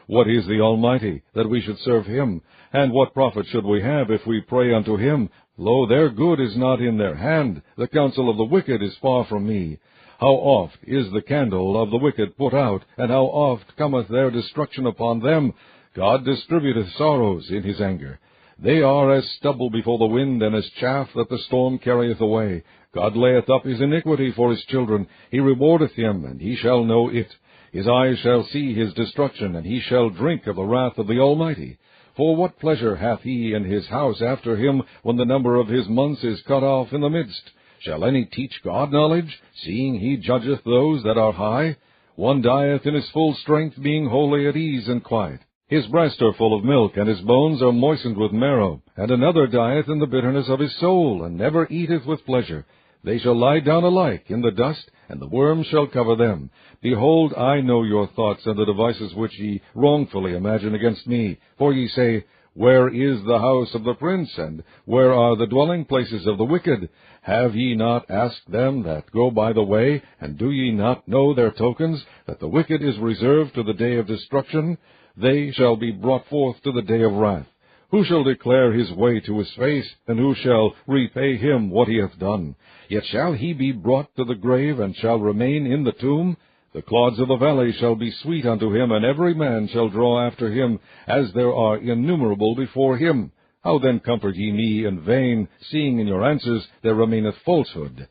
What is the Almighty, that we should serve him? And what profit should we have if we pray unto him? Lo, their good is not in their hand. The counsel of the wicked is far from me. How oft is the candle of the wicked put out, and how oft cometh their destruction upon them? God distributeth sorrows in his anger. They are as stubble before the wind, and as chaff that the storm carrieth away. God layeth up his iniquity for his children. He rewardeth him, and he shall know it. His eyes shall see his destruction, and he shall drink of the wrath of the Almighty. For what pleasure hath he in his house after him, when the number of his months is cut off in the midst? Shall any teach God knowledge, seeing he judgeth those that are high? One dieth in his full strength, being wholly at ease and quiet. His breasts are full of milk, and his bones are moistened with marrow. And another dieth in the bitterness of his soul, and never eateth with pleasure. They shall lie down alike in the dust, and the worm shall cover them. Behold, I know your thoughts, and the devices which ye wrongfully imagine against me. For ye say, Where is the house of the prince, and where are the dwelling places of the wicked? Have ye not asked them that go by the way, and do ye not know their tokens, that the wicked is reserved to the day of destruction? They shall be brought forth to the day of wrath. Who shall declare his way to his face, and who shall repay him what he hath done? Yet shall he be brought to the grave, and shall remain in the tomb? The clods of the valley shall be sweet unto him, and every man shall draw after him, as there are innumerable before him. How then comfort ye me in vain, seeing in your answers there remaineth falsehood?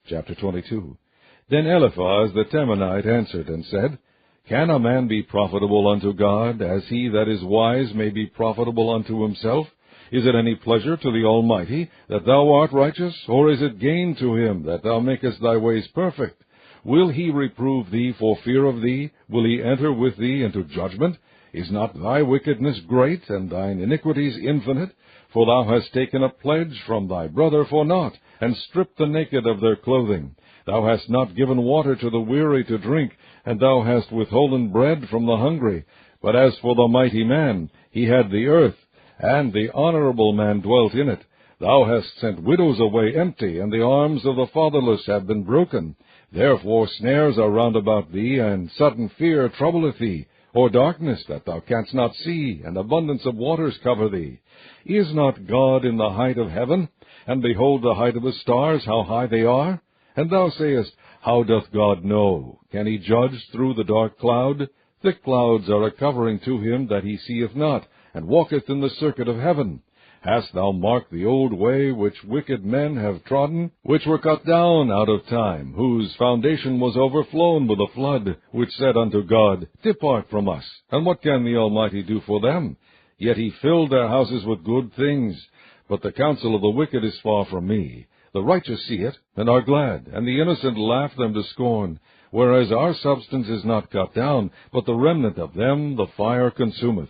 Chapter 22. Then Eliphaz the Temanite answered and said, Can a man be profitable unto God, as he that is wise may be profitable unto himself? Is it any pleasure to the Almighty that thou art righteous, or is it gain to him that thou makest thy ways perfect? Will he reprove thee for fear of thee? Will he enter with thee into judgment? Is not thy wickedness great, and thine iniquities infinite? For thou hast taken a pledge from thy brother for naught, and stripped the naked of their clothing. Thou hast not given water to the weary to drink, and thou hast withholden bread from the hungry. But as for the mighty man, he had the earth, and the honorable man dwelt in it. Thou hast sent widows away empty, and the arms of the fatherless have been broken. Therefore snares are round about thee, and sudden fear troubleth thee, or darkness that thou canst not see, and abundance of waters cover thee. Is not God in the height of heaven? And behold the height of the stars, how high they are? And thou sayest, How doth God know? Can he judge through the dark cloud? Thick clouds are a covering to him that he seeth not, and walketh in the circuit of heaven. Hast thou marked the old way which wicked men have trodden, which were cut down out of time, whose foundation was overflown with a flood, which said unto God, Depart from us, and what can the Almighty do for them? Yet he filled their houses with good things. But the counsel of the wicked is far from me. The righteous see it, and are glad, and the innocent laugh them to scorn. Whereas our substance is not cut down, but the remnant of them the fire consumeth.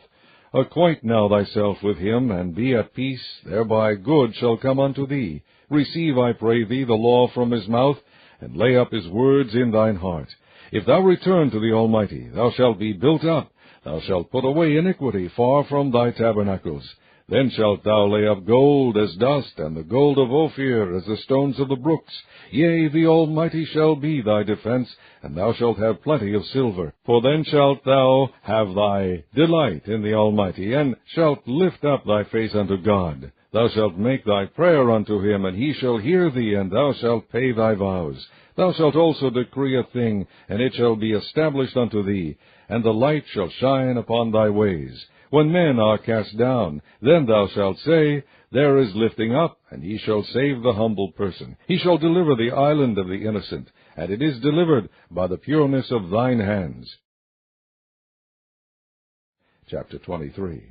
Acquaint now thyself with him, and be at peace, thereby good shall come unto thee. Receive, I pray thee, the law from his mouth, and lay up his words in thine heart. If thou return to the Almighty, thou shalt be built up. Thou shalt put away iniquity far from thy tabernacles. Then shalt thou lay up gold as dust, and the gold of Ophir as the stones of the brooks. Yea, the Almighty shall be thy defense, and thou shalt have plenty of silver. For then shalt thou have thy delight in the Almighty, and shalt lift up thy face unto God. Thou shalt make thy prayer unto him, and he shall hear thee, and thou shalt pay thy vows. Thou shalt also decree a thing, and it shall be established unto thee, and the light shall shine upon thy ways. When men are cast down, then thou shalt say, There is lifting up, and he shall save the humble person. He shall deliver the island of the innocent, and it is delivered by the pureness of thine hands. Chapter 23.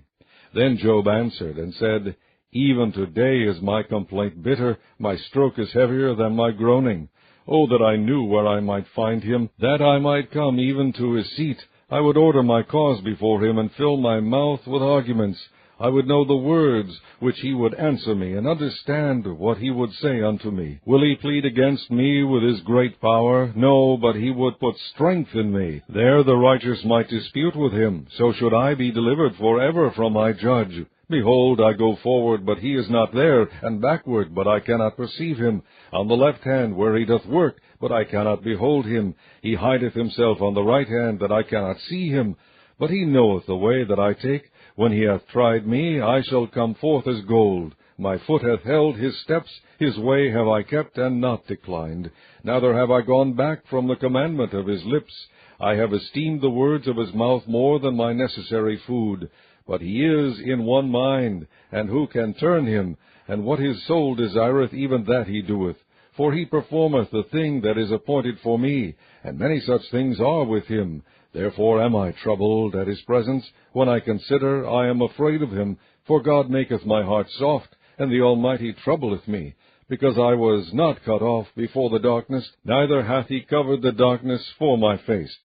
Then Job answered and said, Even today is my complaint bitter, my stroke is heavier than my groaning. Oh, that I knew where I might find him, that I might come even to his seat. I would order my cause before him, and fill my mouth with arguments. I would know the words which he would answer me, and understand what he would say unto me. Will he plead against me with his great power? No, but he would put strength in me. There the righteous might dispute with him. So should I be delivered forever from my judge. Behold, I go forward, but he is not there, and backward, but I cannot perceive him. On the left hand, where he doth work, but I cannot behold him. He hideth himself on the right hand, that I cannot see him. But he knoweth the way that I take. When he hath tried me, I shall come forth as gold. My foot hath held his steps, his way have I kept, and not declined. Neither have I gone back from the commandment of his lips. I have esteemed the words of his mouth more than my necessary food. But he is in one mind, and who can turn him? And what his soul desireth, even that he doeth. For he performeth the thing that is appointed for me, and many such things are with him. Therefore am I troubled at his presence. When I consider, I am afraid of him. For God maketh my heart soft, and the Almighty troubleth me. Because I was not cut off before the darkness, neither hath he covered the darkness for my face.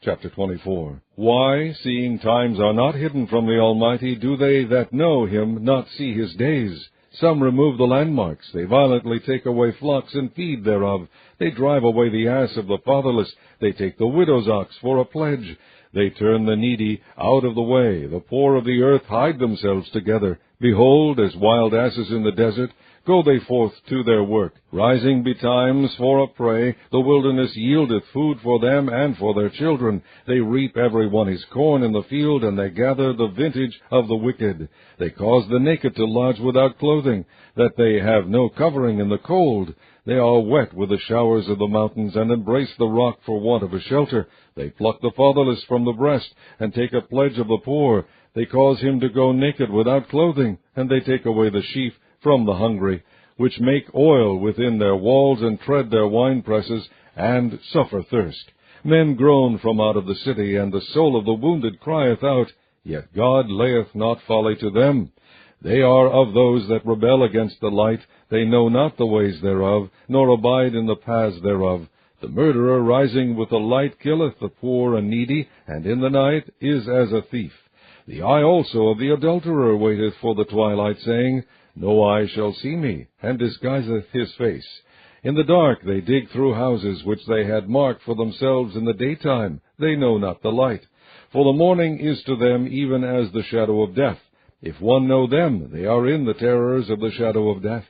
Chapter 24. Why, seeing times are not hidden from the Almighty, do they that know him not see his days? Some remove the landmarks, they violently take away flocks and feed thereof. They drive away the ass of the fatherless, they take the widow's ox for a pledge. They turn the needy out of the way, the poor of the earth hide themselves together. Behold, as wild asses in the desert, go they forth to their work. Rising betimes for a prey, the wilderness yieldeth food for them and for their children. They reap every one his corn in the field, and they gather the vintage of the wicked. They cause the naked to lodge without clothing, that they have no covering in the cold. They are wet with the showers of the mountains, and embrace the rock for want of a shelter. They pluck the fatherless from the breast, and take a pledge of the poor. They cause him to go naked without clothing, and they take away the sheaf from the hungry, which make oil within their walls, and tread their winepresses, and suffer thirst. Men groan from out of the city, and the soul of the wounded crieth out, yet God layeth not folly to them. They are of those that rebel against the light, they know not the ways thereof, nor abide in the paths thereof. The murderer rising with the light killeth the poor and needy, and in the night is as a thief. The eye also of the adulterer waiteth for the twilight, saying, No eye shall see me, and disguiseth his face. In the dark they dig through houses which they had marked for themselves in the daytime. They know not the light. For the morning is to them even as the shadow of death. If one know them, they are in the terrors of the shadow of death.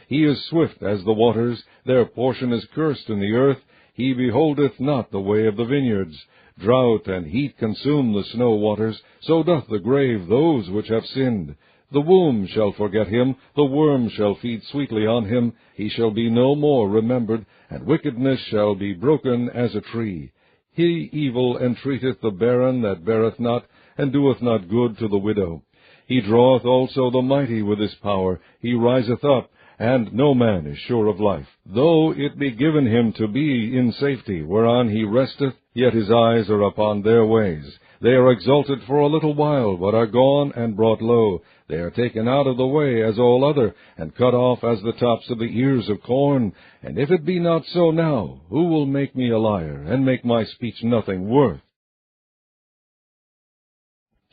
He is swift as the waters, their portion is cursed in the earth. He beholdeth not the way of the vineyards. Drought and heat consume the snow waters, so doth the grave those which have sinned. The womb shall forget him, the worm shall feed sweetly on him. He shall be no more remembered, and wickedness shall be broken as a tree. He evil entreateth the barren that beareth not, and doeth not good to the widow. He draweth also the mighty with his power. He riseth up, and no man is sure of life. Though it be given him to be in safety, whereon he resteth, yet his eyes are upon their ways. They are exalted for a little while, but are gone and brought low. They are taken out of the way as all other, and cut off as the tops of the ears of corn. And if it be not so now, who will make me a liar, and make my speech nothing worth?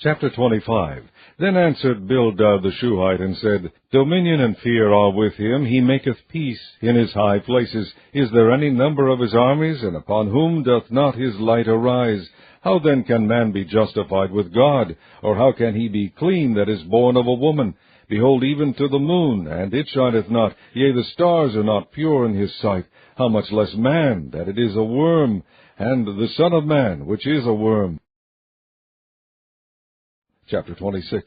Chapter 25. Then answered Bildad the Shuhite, and said, Dominion and fear are with him, he maketh peace in his high places. Is there any number of his armies, and upon whom doth not his light arise? How then can man be justified with God? Or how can he be clean that is born of a woman? Behold, even to the moon, and it shineth not, yea, the stars are not pure in his sight. How much less man, that it is a worm, and the Son of Man, which is a worm? Chapter 26.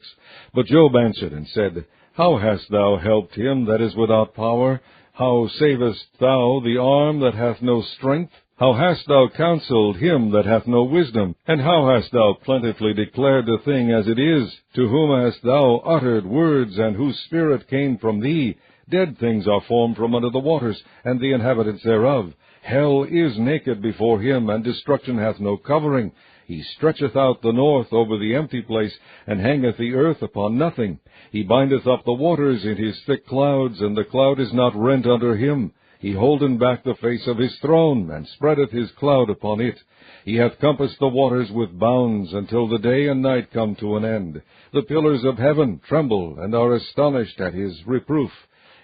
But Job answered and said, How hast thou helped him that is without power? How savest thou the arm that hath no strength? How hast thou counseled him that hath no wisdom? And how hast thou plentifully declared the thing as it is? To whom hast thou uttered words, and whose spirit came from thee? Dead things are formed from under the waters, and the inhabitants thereof. Hell is naked before him, and destruction hath no covering. He stretcheth out the north over the empty place, and hangeth the earth upon nothing. He bindeth up the waters in his thick clouds, and the cloud is not rent under him. He holdeth back the face of his throne, and spreadeth his cloud upon it. He hath compassed the waters with bounds, until the day and night come to an end. The pillars of heaven tremble, and are astonished at his reproof.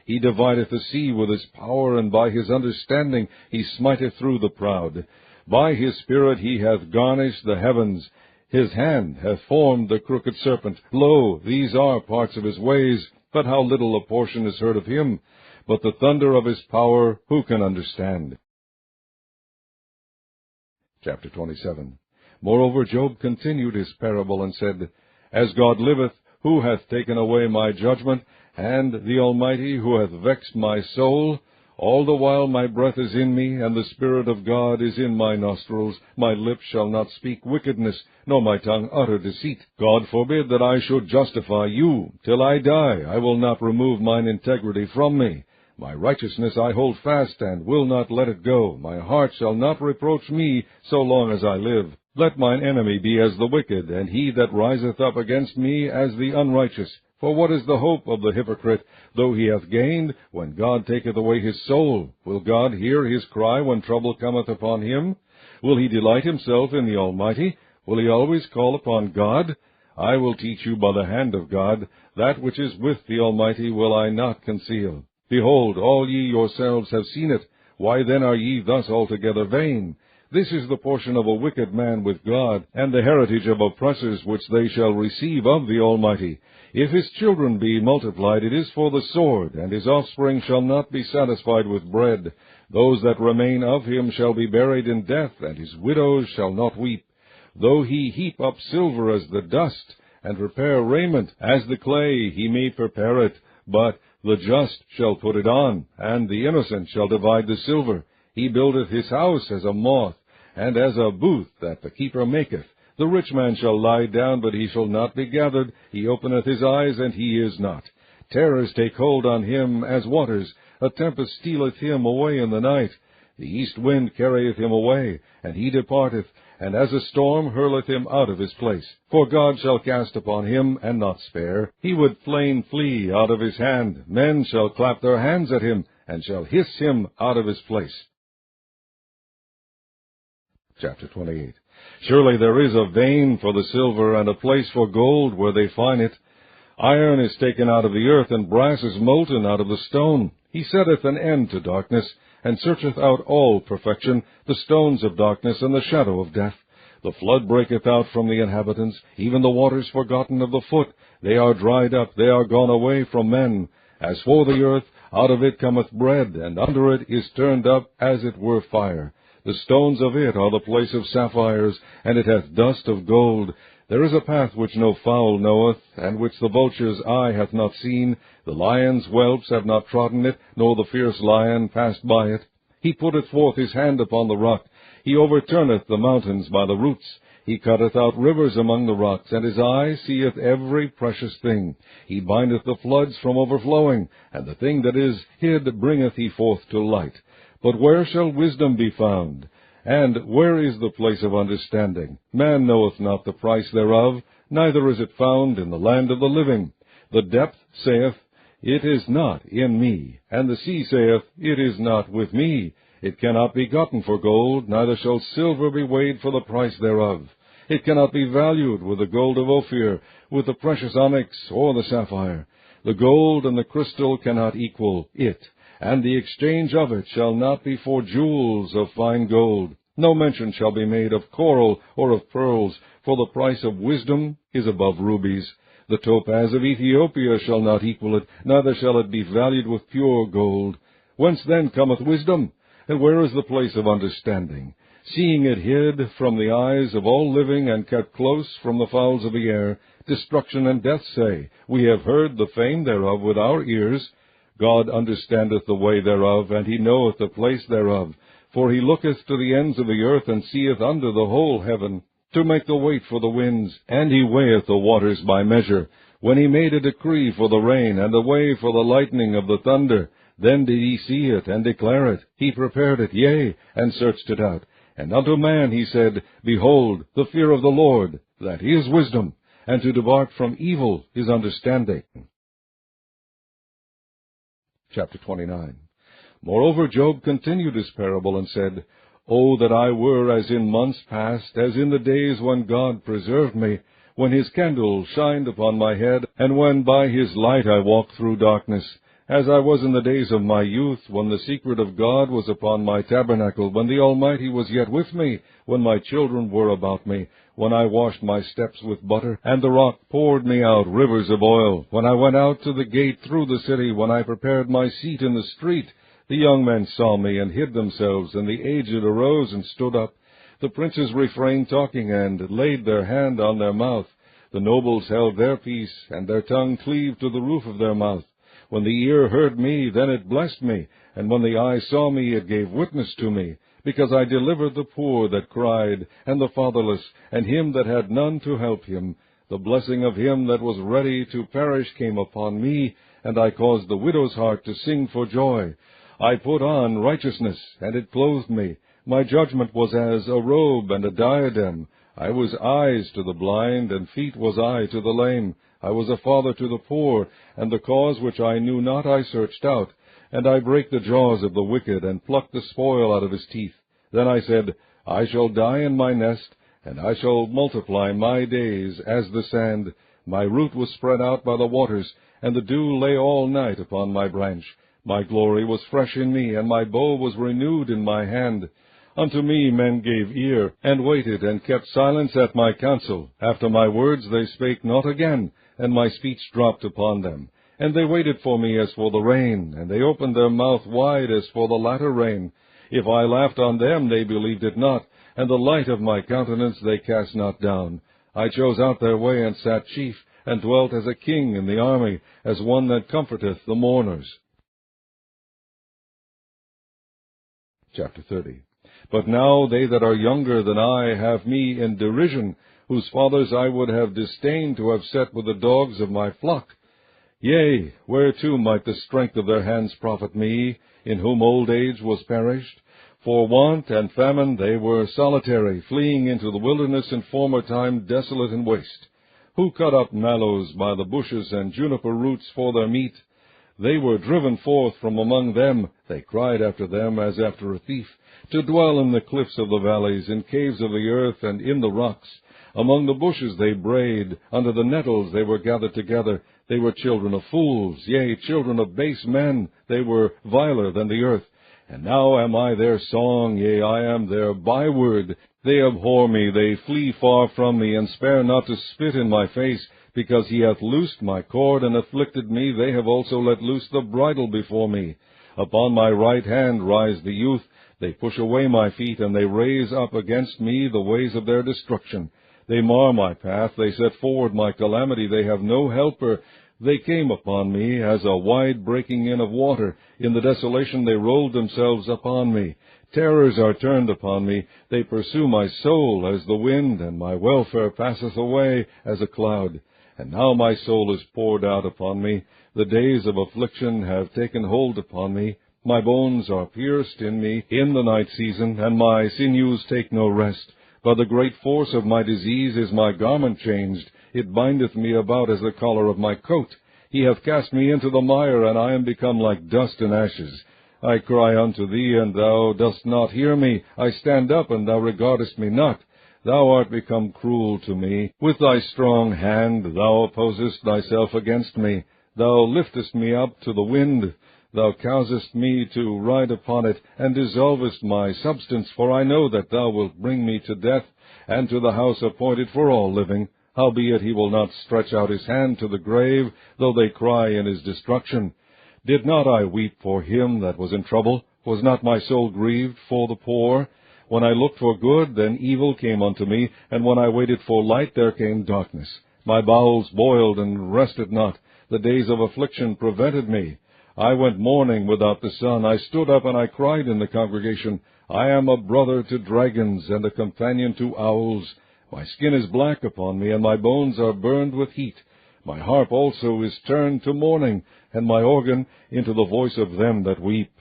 He divideth the sea with his power, and by his understanding he smiteth through the proud. By his Spirit he hath garnished the heavens. His hand hath formed the crooked serpent. Lo, these are parts of his ways, but how little a portion is heard of him. But the thunder of his power who can understand? Chapter 27. Moreover Job continued his parable, and said, As God liveth, who hath taken away my judgment, and the Almighty, who hath vexed my soul? All the while my breath is in me, and the Spirit of God is in my nostrils. My lips shall not speak wickedness, nor my tongue utter deceit. God forbid that I should justify you. Till I die, I will not remove mine integrity from me. My righteousness I hold fast, and will not let it go. My heart shall not reproach me, so long as I live. Let mine enemy be as the wicked, and he that riseth up against me as the unrighteous. For what is the hope of the hypocrite, though he hath gained, when God taketh away his soul? Will God hear his cry when trouble cometh upon him? Will he delight himself in the Almighty? Will he always call upon God? I will teach you by the hand of God. That which is with the Almighty will I not conceal. Behold, all ye yourselves have seen it. Why then are ye thus altogether vain? This is the portion of a wicked man with God, and the heritage of oppressors which they shall receive of the Almighty. If his children be multiplied, it is for the sword, and his offspring shall not be satisfied with bread. Those that remain of him shall be buried in death, and his widows shall not weep. Though he heap up silver as the dust, and prepare raiment as the clay, he may prepare it, but the just shall put it on, and the innocent shall divide the silver. He buildeth his house as a moth, and as a booth that the keeper maketh. The rich man shall lie down, but he shall not be gathered. He openeth his eyes, and he is not. Terrors take hold on him as waters. A tempest stealeth him away in the night. The east wind carrieth him away, and he departeth, and as a storm hurleth him out of his place. For God shall cast upon him, and not spare. He would fain flee out of his hand. Men shall clap their hands at him, and shall hiss him out of his place. Chapter 28. Surely there is a vein for the silver, and a place for gold where they find it. Iron is taken out of the earth, and brass is molten out of the stone. He setteth an end to darkness, and searcheth out all perfection, the stones of darkness and the shadow of death. The flood breaketh out from the inhabitants, even the waters forgotten of the foot. They are dried up, they are gone away from men. As for the earth, out of it cometh bread, and under it is turned up as it were fire. The stones of it are the place of sapphires, and it hath dust of gold. There is a path which no fowl knoweth, and which the vulture's eye hath not seen. The lion's whelps have not trodden it, nor the fierce lion passed by it. He putteth forth his hand upon the rock. He overturneth the mountains by the roots. He cutteth out rivers among the rocks, and his eye seeth every precious thing. He bindeth the floods from overflowing, and the thing that is hid bringeth he forth to light. But where shall wisdom be found? And where is the place of understanding? Man knoweth not the price thereof, neither is it found in the land of the living. The depth saith, It is not in me, and the sea saith, It is not with me. It cannot be gotten for gold, neither shall silver be weighed for the price thereof. It cannot be valued with the gold of Ophir, with the precious onyx or the sapphire. The gold and the crystal cannot equal it, and the exchange of it shall not be for jewels of fine gold. No mention shall be made of coral or of pearls, for the price of wisdom is above rubies. The topaz of Ethiopia shall not equal it, neither shall it be valued with pure gold. Whence then cometh wisdom? And where is the place of understanding? Seeing it hid from the eyes of all living, and kept close from the fowls of the air, destruction and death say, We have heard the fame thereof with our ears. God understandeth the way thereof, and he knoweth the place thereof. For he looketh to the ends of the earth, and seeth under the whole heaven, to make the weight for the winds, and he weigheth the waters by measure. When he made a decree for the rain, and the way for the lightning of the thunder, then did he see it, and declare it. He prepared it, yea, and searched it out. And unto man he said, Behold, the fear of the Lord, that is wisdom, and to depart from evil is understanding. Chapter 29. Moreover Job continued his parable, and said, O that I were as in months past, as in the days when God preserved me, when his candle shined upon my head, and when by his light I walked through darkness, as I was in the days of my youth, when the secret of God was upon my tabernacle, when the Almighty was yet with me, when my children were about me, when I washed my steps with butter, and the rock poured me out rivers of oil, when I went out to the gate through the city, when I prepared my seat in the street. The young men saw me, and hid themselves, and the aged arose and stood up. The princes refrained talking, and laid their hand on their mouth. The nobles held their peace, and their tongue cleaved to the roof of their mouth. When the ear heard me, then it blessed me, and when the eye saw me, it gave witness to me, because I delivered the poor that cried, and the fatherless, and him that had none to help him. The blessing of him that was ready to perish came upon me, and I caused the widow's heart to sing for joy. I put on righteousness, and it clothed me. My judgment was as a robe and a diadem. I was eyes to the blind, and feet was I to the lame. I was a father to the poor, and the cause which I knew not I searched out. And I brake the jaws of the wicked, and plucked the spoil out of his teeth. Then I said, I shall die in my nest, and I shall multiply my days as the sand. My root was spread out by the waters, and the dew lay all night upon my branch. My glory was fresh in me, and my bow was renewed in my hand. Unto me men gave ear, and waited, and kept silence at my counsel. After my words they spake not again, and my speech dropped upon them. And they waited for me as for the rain, and they opened their mouth wide as for the latter rain. If I laughed on them, they believed it not, and the light of my countenance they cast not down. I chose out their way, and sat chief, and dwelt as a king in the army, as one that comforteth the mourners. Chapter 30. But now they that are younger than I have me in derision, whose fathers I would have disdained to have set with the dogs of my flock. Yea, whereto might the strength of their hands profit me, in whom old age was perished? For want and famine they were solitary, fleeing into the wilderness in former time, desolate and waste. Who cut up mallows by the bushes, and juniper roots for their meat? They were driven forth from among them. They cried after them as after a thief, to dwell in the cliffs of the valleys, in caves of the earth, and in the rocks. Among the bushes they brayed, under the nettles they were gathered together. They were children of fools, yea, children of base men. They were viler than the earth. And now am I their song, yea, I am their byword. They abhor me, they flee far from me, and spare not to spit in my face. Because he hath loosed my cord, and afflicted me, they have also let loose the bridle before me. Upon my right hand rise the youth. They push away my feet, and they raise up against me the ways of their destruction. They mar my path, they set forward my calamity, they have no helper. They came upon me as a wide breaking in of water. In the desolation they rolled themselves upon me. Terrors are turned upon me. They pursue my soul as the wind, and my welfare passeth away as a cloud. And now my soul is poured out upon me. The days of affliction have taken hold upon me. My bones are pierced in me in the night season, and my sinews take no rest. By the great force of my disease is my garment changed. It bindeth me about as the collar of my coat. He hath cast me into the mire, and I am become like dust and ashes. I cry unto thee, and thou dost not hear me. I stand up, and thou regardest me not. Thou art become cruel to me. With thy strong hand thou opposest thyself against me. Thou liftest me up to the wind. Thou causest me to ride upon it, and dissolvest my substance. For I know that thou wilt bring me to death, and to the house appointed for all living. Howbeit he will not stretch out his hand to the grave, though they cry in his destruction. Did not I weep for him that was in trouble? Was not my soul grieved for the poor? When I looked for good, then evil came unto me, and when I waited for light, there came darkness. My bowels boiled and rested not. The days of affliction prevented me. I went mourning without the sun. I stood up, and I cried in the congregation, I am a brother to dragons, and a companion to owls. My skin is black upon me, and my bones are burned with heat. My harp also is turned to mourning, and my organ into the voice of them that weep.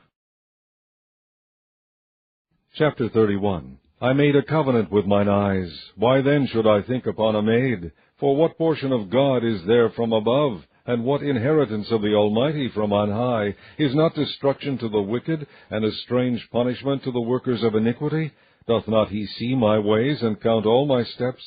Chapter 31. I made a covenant with mine eyes. Why then should I think upon a maid? For what portion of God is there from above? And what inheritance of the Almighty from on high? Is not destruction to the wicked, and a strange punishment to the workers of iniquity? Doth not he see my ways, and count all my steps?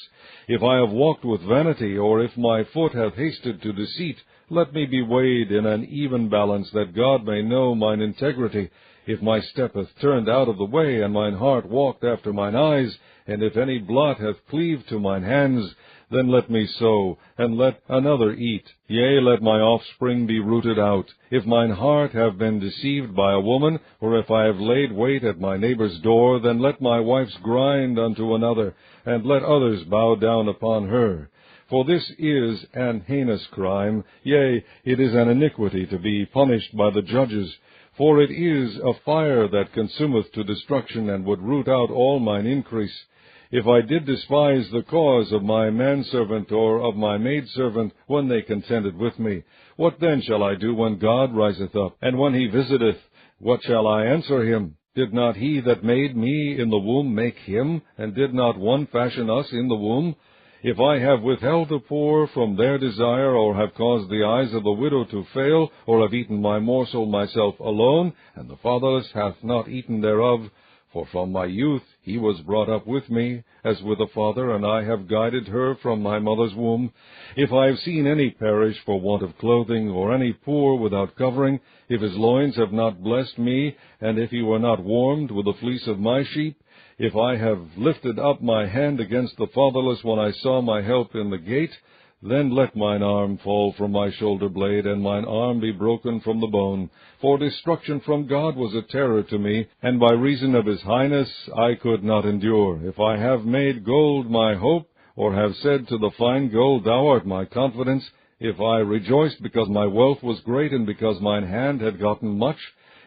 If I have walked with vanity, or if my foot hath hasted to deceit, let me be weighed in an even balance, that God may know mine integrity. If my step hath turned out of the way, and mine heart walked after mine eyes, and if any blot hath cleaved to mine hands, then let me sow, and let another eat. Yea, let my offspring be rooted out. If mine heart have been deceived by a woman, or if I have laid wait at my neighbor's door, then let my wife's grind unto another, and let others bow down upon her. For this is an heinous crime, yea, it is an iniquity to be punished by the judges. For it is a fire that consumeth to destruction, and would root out all mine increase. If I did despise the cause of my manservant or of my maidservant when they contended with me, what then shall I do when God riseth up? And when he visiteth, what shall I answer him? Did not he that made me in the womb make him? And did not one fashion us in the womb? If I have withheld the poor from their desire, or have caused the eyes of the widow to fail, or have eaten my morsel myself alone, and the fatherless hath not eaten thereof, for from my youth he was brought up with me, as with a father, and I have guided her from my mother's womb. If I have seen any perish for want of clothing, or any poor without covering, if his loins have not blessed me, and if he were not warmed with the fleece of my sheep, if I have lifted up my hand against the fatherless when I saw my help in the gate, then let mine arm fall from my shoulder blade, and mine arm be broken from the bone. For destruction from God was a terror to me, and by reason of his highness I could not endure. If I have made gold my hope, or have said to the fine gold, Thou art my confidence, if I rejoiced because my wealth was great, and because mine hand had gotten much,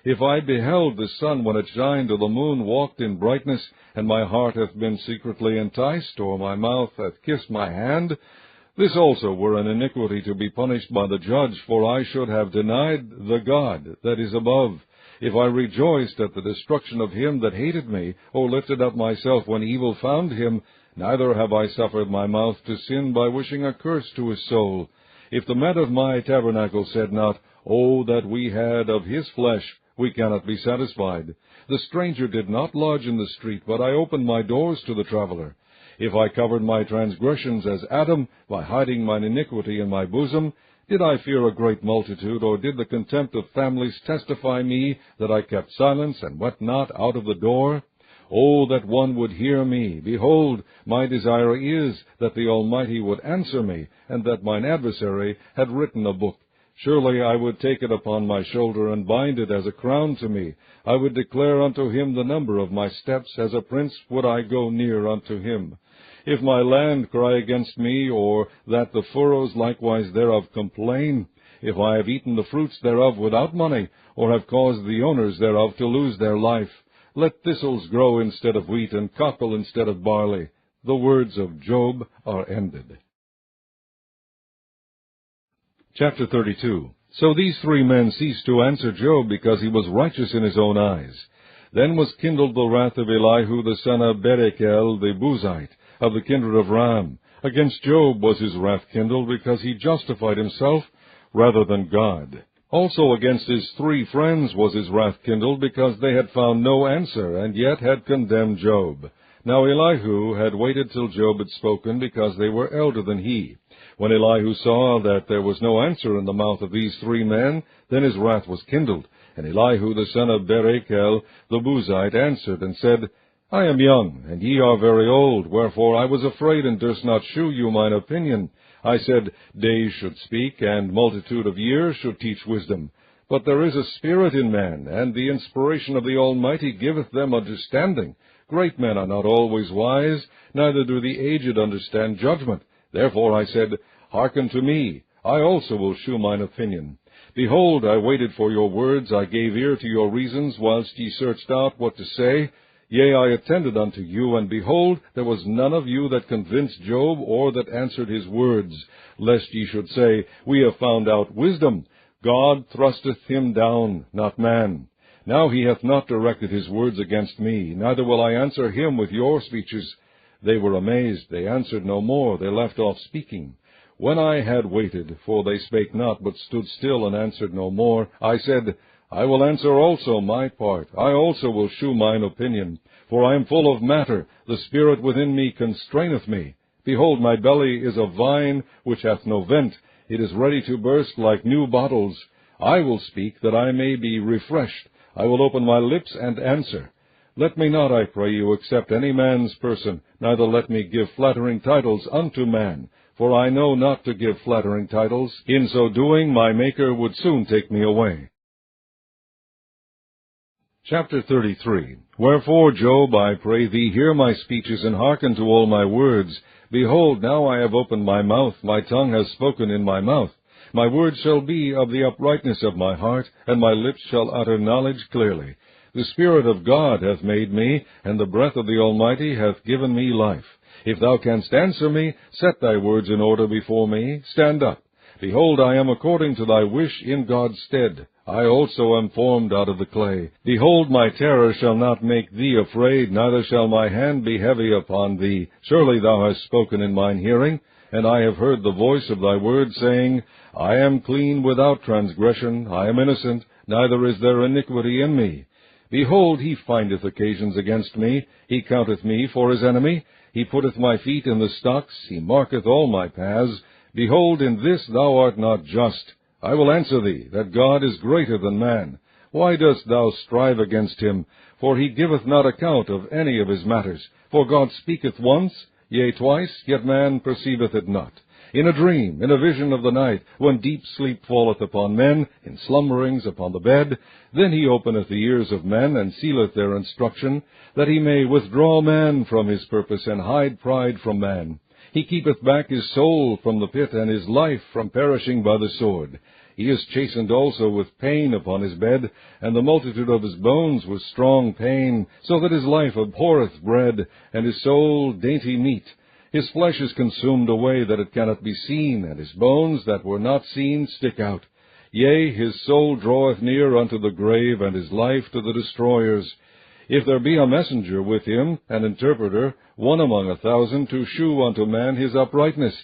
if I beheld the sun when it shined, or the moon walked in brightness, and my heart hath been secretly enticed, or my mouth hath kissed my hand, this also were an iniquity to be punished by the judge, for I should have denied the God that is above. If I rejoiced at the destruction of him that hated me, or lifted up myself when evil found him, neither have I suffered my mouth to sin by wishing a curse to his soul. If the men of my tabernacle said not, O that we had of his flesh, we cannot be satisfied. The stranger did not lodge in the street, but I opened my doors to the traveler. If I covered my transgressions as Adam, by hiding mine iniquity in my bosom, did I fear a great multitude, or did the contempt of families testify me that I kept silence and went not out of the door? O that one would hear me! Behold, my desire is that the Almighty would answer me, and that mine adversary had written a book. Surely I would take it upon my shoulder, and bind it as a crown to me. I would declare unto him the number of my steps. As a prince would I go near unto him. If my land cry against me, or that the furrows likewise thereof complain, if I have eaten the fruits thereof without money, or have caused the owners thereof to lose their life, let thistles grow instead of wheat, and cockle instead of barley. The words of Job are ended. Chapter 32. So these three men ceased to answer Job, because he was righteous in his own eyes. Then was kindled the wrath of Elihu the son of Berekel the Buzite, of the kindred of Ram. Against Job was his wrath kindled, because he justified himself rather than God. Also against his three friends was his wrath kindled, because they had found no answer, and yet had condemned Job. Now Elihu had waited till Job had spoken, because they were elder than he. When Elihu saw that there was no answer in the mouth of these three men, then his wrath was kindled. And Elihu the son of Berekel the Buzite answered and said, I am young, and ye are very old, wherefore I was afraid, and durst not shew you mine opinion. I said, Days should speak, and multitude of years should teach wisdom. But there is a spirit in man, and the inspiration of the Almighty giveth them understanding. Great men are not always wise, neither do the aged understand judgment. Therefore I said, Hearken to me, I also will shew mine opinion. Behold, I waited for your words, I gave ear to your reasons, whilst ye searched out what to say. Yea, I attended unto you, and behold, there was none of you that convinced Job, or that answered his words, lest ye should say, We have found out wisdom. God thrusteth him down, not man. Now he hath not directed his words against me, neither will I answer him with your speeches. They were amazed, they answered no more, they left off speaking. When I had waited, for they spake not, but stood still and answered no more, I said, I will answer also my part, I also will shew mine opinion. For I am full of matter, the spirit within me constraineth me. Behold, my belly is a vine which hath no vent, it is ready to burst like new bottles. I will speak, that I may be refreshed. I will open my lips and answer. Let me not, I pray you, accept any man's person, neither let me give flattering titles unto man. For I know not to give flattering titles. In so doing, my Maker would soon take me away. Chapter 33. Wherefore, Job, I pray thee, hear my speeches, and hearken to all my words. Behold, now I have opened my mouth, my tongue has spoken in my mouth. My words shall be of the uprightness of my heart, and my lips shall utter knowledge clearly. The Spirit of God hath made me, and the breath of the Almighty hath given me life. If thou canst answer me, set thy words in order before me. Stand up. Behold, I am according to thy wish in God's stead. I also am formed out of the clay. Behold, my terror shall not make thee afraid, neither shall my hand be heavy upon thee. Surely thou hast spoken in mine hearing, and I have heard the voice of thy word, saying, I am clean without transgression, I am innocent, neither is there iniquity in me. Behold, he findeth occasions against me, he counteth me for his enemy. He putteth my feet in the stocks, he marketh all my paths. Behold, in this thou art not just. I will answer thee, that God is greater than man. Why dost thou strive against him? For he giveth not account of any of his matters. For God speaketh once, yea, twice, yet man perceiveth it not. In a dream, in a vision of the night, when deep sleep falleth upon men, in slumberings upon the bed, then he openeth the ears of men, and sealeth their instruction, that he may withdraw man from his purpose, and hide pride from man. He keepeth back his soul from the pit, and his life from perishing by the sword. He is chastened also with pain upon his bed, and the multitude of his bones with strong pain, so that his life abhorreth bread, and his soul dainty meat. His flesh is consumed away, that it cannot be seen, and his bones that were not seen stick out. Yea, his soul draweth near unto the grave, and his life to the destroyers. If there be a messenger with him, an interpreter, one among 1,000, to shew unto man his uprightness,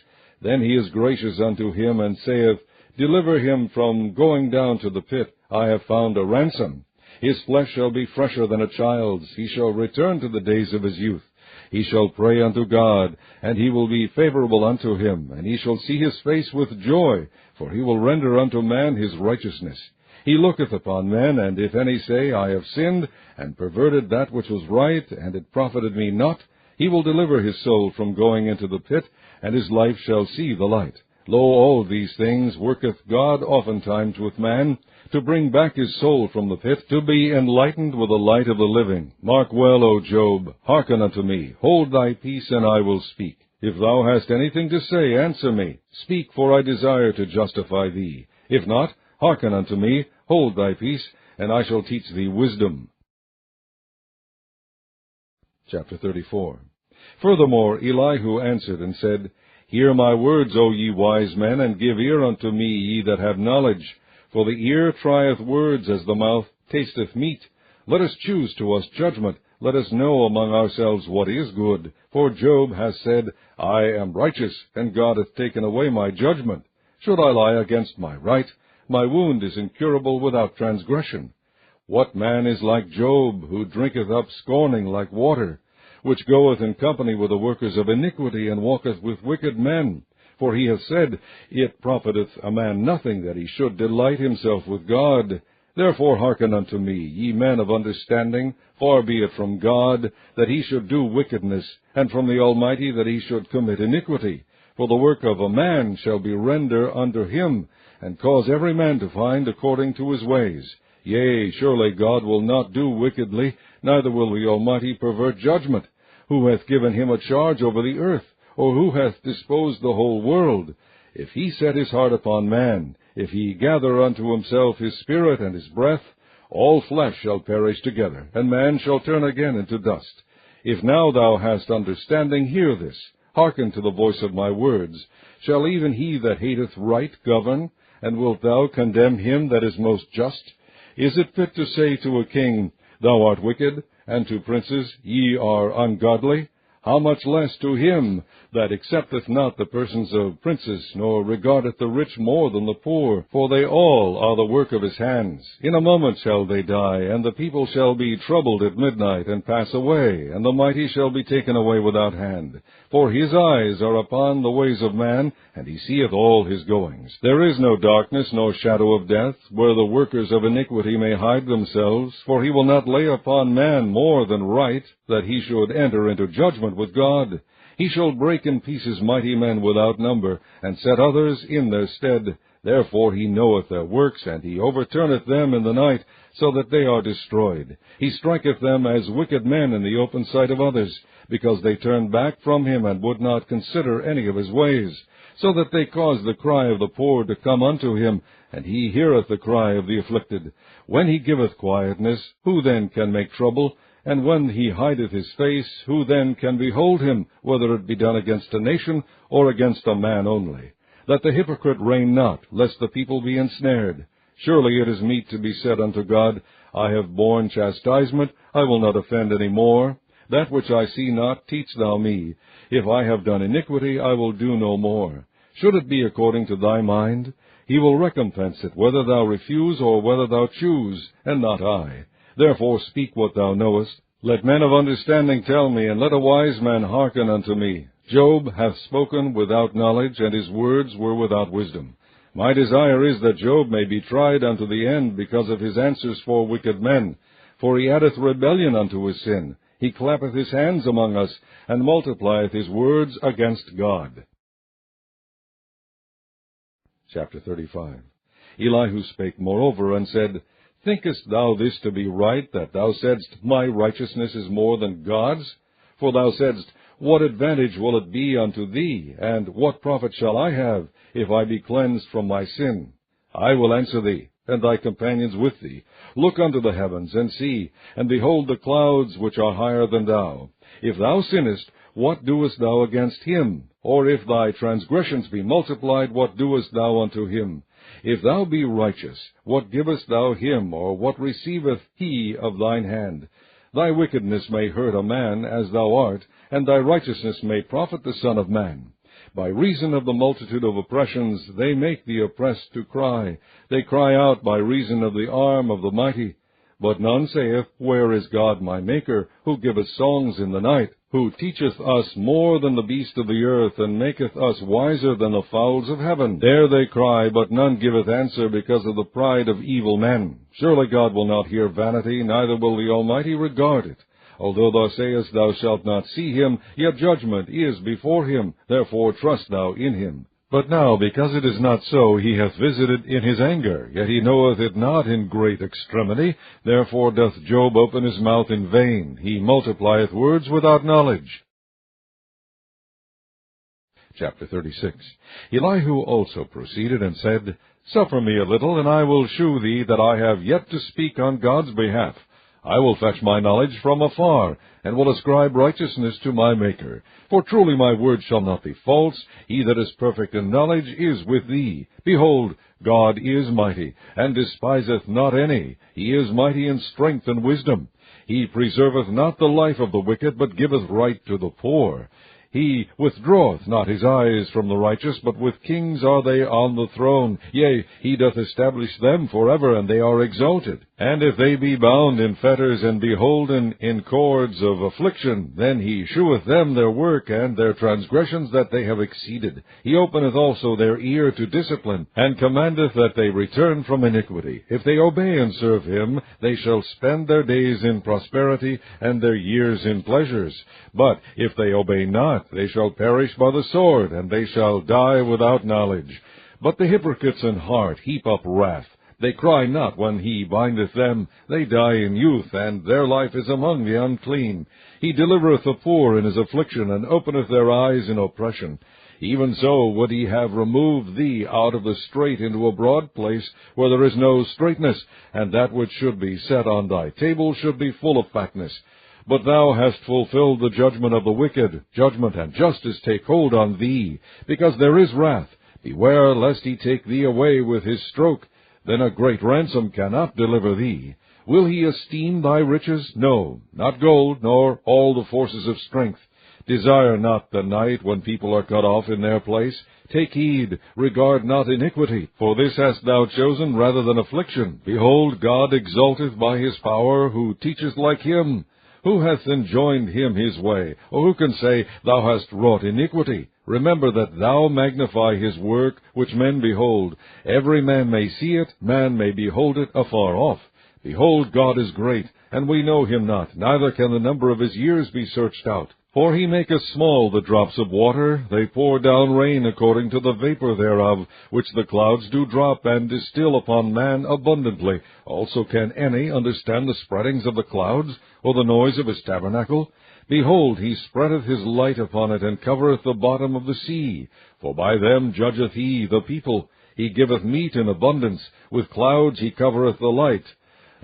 then he is gracious unto him, and saith, Deliver him from going down to the pit, I have found a ransom. His flesh shall be fresher than a child's, he shall return to the days of his youth. He shall pray unto God, and he will be favorable unto him, and he shall see his face with joy, for he will render unto man his righteousness. He looketh upon men, and if any say, I have sinned, and perverted that which was right, and it profited me not, he will deliver his soul from going into the pit, and his life shall see the light. Lo, all these things worketh God oftentimes with man, to bring back his soul from the pit, to be enlightened with the light of the living. Mark well, O Job, hearken unto me, hold thy peace, and I will speak. If thou hast anything to say, answer me. Speak, for I desire to justify thee. If not, hearken unto me, hold thy peace, and I shall teach thee wisdom. Chapter 34. Furthermore, Elihu answered and said, Hear my words, O ye wise men, and give ear unto me, ye that have knowledge. For the ear trieth words, as the mouth tasteth meat. Let us choose to us judgment. Let us know among ourselves what is good. For Job hath said, I am righteous, and God hath taken away my judgment. Should I lie against my right? My wound is incurable without transgression. What man is like Job, who drinketh up scorning like water, which goeth in company with the workers of iniquity, and walketh with wicked men? For he hath said, It profiteth a man nothing that he should delight himself with God. Therefore hearken unto me, ye men of understanding. Far be it from God that he should do wickedness, and from the Almighty that he should commit iniquity. For the work of a man shall be render unto him, and cause every man to find according to his ways. Yea, surely God will not do wickedly, neither will the Almighty pervert judgment. Who hath given him a charge over the earth? Or who hath disposed the whole world? If he set his heart upon man, if he gather unto himself his spirit and his breath, all flesh shall perish together, and man shall turn again into dust. If now thou hast understanding, hear this. Hearken to the voice of my words. Shall even he that hateth right govern? And wilt thou condemn him that is most just? Is it fit to say to a king, Thou art wicked, and to princes, Ye are ungodly? How much less to him that accepteth not the persons of princes, nor regardeth the rich more than the poor? For they all are the work of his hands. In a moment shall they die, and the people shall be troubled at midnight, and pass away, and the mighty shall be taken away without hand. For his eyes are upon the ways of man, and he seeth all his goings. There is no darkness, nor shadow of death, where the workers of iniquity may hide themselves. For he will not lay upon man more than right, that he should enter into judgment with God. He shall break in pieces mighty men without number, and set others in their stead. Therefore he knoweth their works, and he overturneth them in the night, so that they are destroyed. He striketh them as wicked men in the open sight of others, because they turned back from him, and would not consider any of his ways, so that they cause the cry of the poor to come unto him, and he heareth the cry of the afflicted. When he giveth quietness, who then can make trouble? And when he hideth his face, who then can behold him, whether it be done against a nation, or against a man only? That the hypocrite reign not, lest the people be ensnared. Surely it is meet to be said unto God, I have borne chastisement, I will not offend any more. That which I see not, teach thou me. If I have done iniquity, I will do no more. Should it be according to thy mind? He will recompense it, whether thou refuse, or whether thou choose, and not I. Therefore speak what thou knowest. Let men of understanding tell me, and let a wise man hearken unto me. Job hath spoken without knowledge, and his words were without wisdom. My desire is that Job may be tried unto the end, because of his answers for wicked men. For he addeth rebellion unto his sin. He clappeth his hands among us, and multiplieth his words against God. Chapter 35. Elihu spake moreover, and said, Thinkest thou this to be right, that thou saidst, My righteousness is more than God's? For thou saidst, What advantage will it be unto thee, and what profit shall I have, if I be cleansed from my sin? I will answer thee, and thy companions with thee. Look unto the heavens, and see, and behold the clouds which are higher than thou. If thou sinnest, what doest thou against him? Or if thy transgressions be multiplied, what doest thou unto him? If thou be righteous, what givest thou him, or what receiveth he of thine hand? Thy wickedness may hurt a man, as thou art, and thy righteousness may profit the Son of Man. By reason of the multitude of oppressions, they make the oppressed to cry. They cry out by reason of the arm of the mighty. But none saith, Where is God my Maker, who giveth songs in the night, who teacheth us more than the beast of the earth, and maketh us wiser than the fowls of heaven? There they cry, but none giveth answer, because of the pride of evil men. Surely God will not hear vanity, neither will the Almighty regard it. Although thou sayest thou shalt not see him, yet judgment is before him, therefore trust thou in him. But now, because it is not so, he hath visited in his anger, yet he knoweth it not in great extremity. Therefore doth Job open his mouth in vain. He multiplieth words without knowledge. Chapter 36. Elihu also proceeded and said, Suffer me a little, and I will shew thee that I have yet to speak on God's behalf. I will fetch my knowledge from afar, and will ascribe righteousness to my Maker. For truly my word shall not be false. He that is perfect in knowledge is with thee. Behold, God is mighty, and despiseth not any. He is mighty in strength and wisdom. He preserveth not the life of the wicked, but giveth right to the poor. He withdraweth not his eyes from the righteous, but with kings are they on the throne. Yea, he doth establish them forever, and they are exalted. And if they be bound in fetters, and beholden in cords of affliction, then he sheweth them their work, and their transgressions that they have exceeded. He openeth also their ear to discipline, and commandeth that they return from iniquity. If they obey and serve him, they shall spend their days in prosperity, and their years in pleasures. But if they obey not, they shall perish by the sword, and they shall die without knowledge. But the hypocrites in heart heap up wrath. They cry not when he bindeth them. They die in youth, and their life is among the unclean. He delivereth the poor in his affliction, and openeth their eyes in oppression. Even so would he have removed thee out of the strait into a broad place, where there is no straightness, and that which should be set on thy table should be full of fatness. But thou hast fulfilled the judgment of the wicked. Judgment and justice take hold on thee, because there is wrath. Beware lest he take thee away with his stroke. then a great ransom cannot deliver thee. Will he esteem thy riches? No, not gold, nor all the forces of strength. Desire not the night when people are cut off in their place. Take heed, regard not iniquity, for this hast thou chosen rather than affliction. Behold, God exalteth by his power, who teacheth like him. Who hath enjoined him his way? Or who can say, Thou hast wrought iniquity? Remember that thou magnify his work, which men behold. Every man may see it, man may behold it afar off. Behold, God is great, and we know him not, neither can the number of his years be searched out. For he maketh small the drops of water, they pour down rain according to the vapor thereof, which the clouds do drop, and distill upon man abundantly. Also can any understand the spreadings of the clouds, or the noise of his tabernacle? Behold, he spreadeth his light upon it, and covereth the bottom of the sea. For by them judgeth he the people. He giveth meat in abundance, with clouds he covereth the light,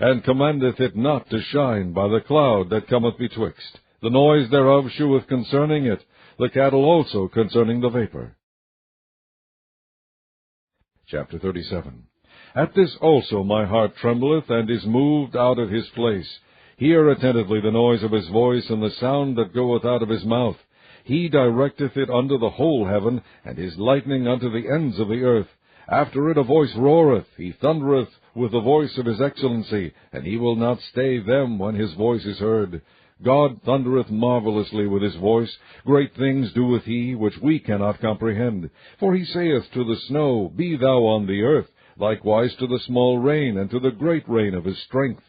and commandeth it not to shine by the cloud that cometh betwixt. The noise thereof sheweth concerning it, the cattle also concerning the vapor. Chapter 37. At this also my heart trembleth, and is moved out of his place. Hear attentively the noise of his voice, and the sound that goeth out of his mouth. He directeth it unto the whole heaven, and his lightning unto the ends of the earth. After it a voice roareth, he thundereth with the voice of his excellency, and he will not stay them when his voice is heard. God thundereth marvelously with his voice. Great things doeth he, which we cannot comprehend. For he saith to the snow, Be thou on the earth, likewise to the small rain, and to the great rain of his strength.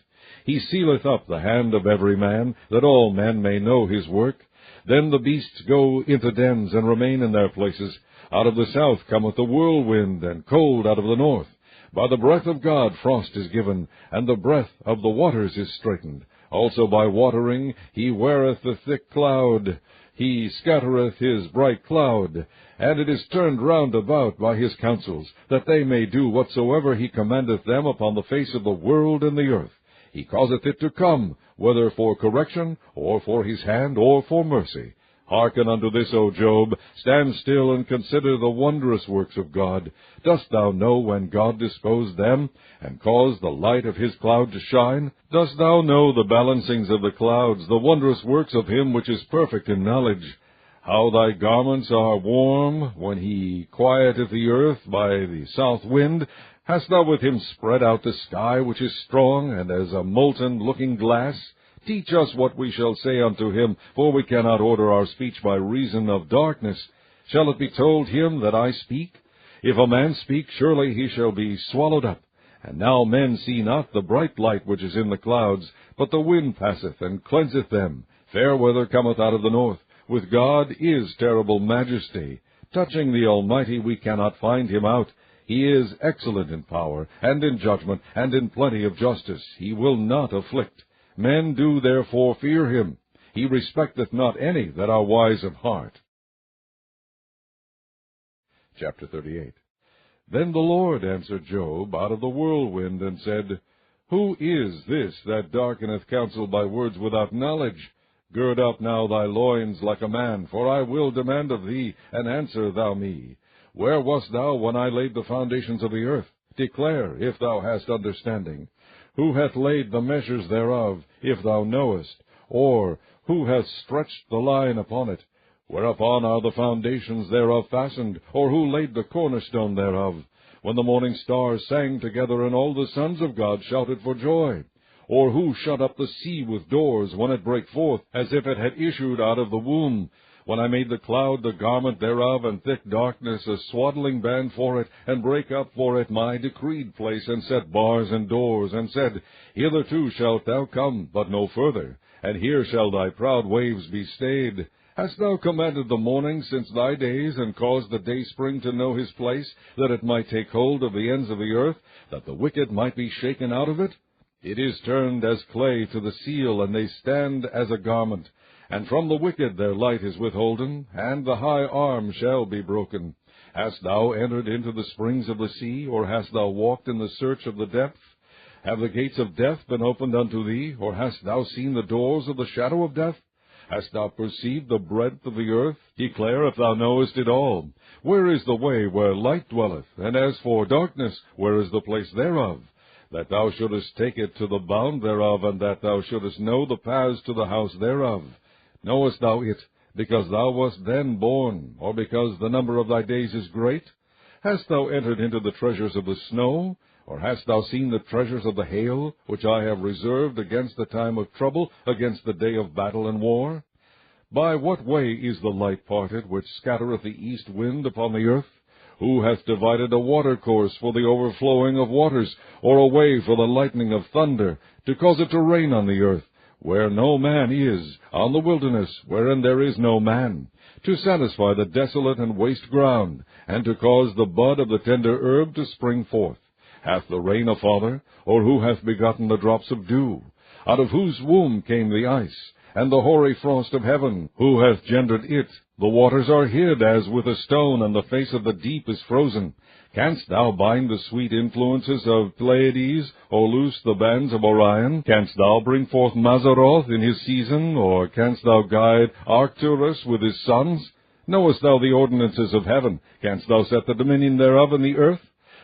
He sealeth up the hand of every man, that all men may know his work. Then the beasts go into dens, and remain in their places. Out of the south cometh the whirlwind, and cold out of the north. By the breath of God frost is given, and the breath of the waters is straitened. Also by watering he weareth the thick cloud, he scattereth his bright cloud, and it is turned round about by his counsels, that they may do whatsoever he commandeth them upon the face of the world and the earth. He causeth it to come, whether for correction, or for his hand, or for mercy. Hearken unto this, O Job, stand still and consider the wondrous works of God. Dost thou know when God disposed them, and caused the light of his cloud to shine? Dost thou know the balancings of the clouds, the wondrous works of him which is perfect in knowledge? How thy garments are warm, when he quieteth the earth by the south wind? Hast thou with him spread out the sky which is strong, and as a molten looking glass? Teach us what we shall say unto him, for we cannot order our speech by reason of darkness. Shall it be told him that I speak? If a man speak, surely he shall be swallowed up. And now men see not the bright light which is in the clouds, but the wind passeth and cleanseth them. Fair weather cometh out of the north. With God is terrible majesty. Touching the Almighty we cannot find him out. He is excellent in power, and in judgment, and in plenty of justice. He will not afflict. Men do therefore fear him. He respecteth not any that are wise of heart. Chapter 38. Then the Lord answered Job out of the whirlwind, and said, Who is this that darkeneth counsel by words without knowledge? Gird up now thy loins like a man, for I will demand of thee, and answer thou me. Where wast thou when I laid the foundations of the earth? Declare, if thou hast understanding. Who hath laid the measures thereof, if thou knowest? Or who hath stretched the line upon it? Whereupon are the foundations thereof fastened? Or who laid the cornerstone thereof? When the morning stars sang together, and all the sons of God shouted for joy? Or who shut up the sea with doors, when it brake forth, as if it had issued out of the womb? When I made the cloud the garment thereof, and thick darkness a swaddling band for it, and brake up for it my decreed place, and set bars and doors, and said, Hitherto shalt thou come, but no further, and here shall thy proud waves be stayed. Hast thou commanded the morning since thy days, and caused the dayspring to know his place, that it might take hold of the ends of the earth, that the wicked might be shaken out of it? It is turned as clay to the seal, and they stand as a garment. And from the wicked their light is withholden, and the high arm shall be broken. Hast thou entered into the springs of the sea, or hast thou walked in the search of the depth? Have the gates of death been opened unto thee, or hast thou seen the doors of the shadow of death? Hast thou perceived the breadth of the earth? Declare if thou knowest it all. Where is the way where light dwelleth? And as for darkness, where is the place thereof? That thou shouldest take it to the bound thereof, and that thou shouldest know the paths to the house thereof. Knowest thou it, because thou wast then born, or because the number of thy days is great? Hast thou entered into the treasures of the snow? Or hast thou seen the treasures of the hail, which I have reserved against the time of trouble, against the day of battle and war? By what way is the light parted, which scattereth the east wind upon the earth? Who hath divided a watercourse for the overflowing of waters, or a way for the lightning of thunder, to cause it to rain on the earth, where no man is, on the wilderness, wherein there is no man, to satisfy the desolate and waste ground, and to cause the bud of the tender herb to spring forth? Hath the rain a father, or who hath begotten the drops of dew? Out of whose womb came the ice, and the hoary frost of heaven? Who hath gendered it? The waters are hid as with a stone, and the face of the deep is frozen. Canst thou bind the sweet influences of Pleiades, or loose the bands of Orion? Canst thou bring forth Mazzaroth in his season, or canst thou guide Arcturus with his sons? Knowest thou the ordinances of heaven? Canst thou set the dominion thereof in the earth?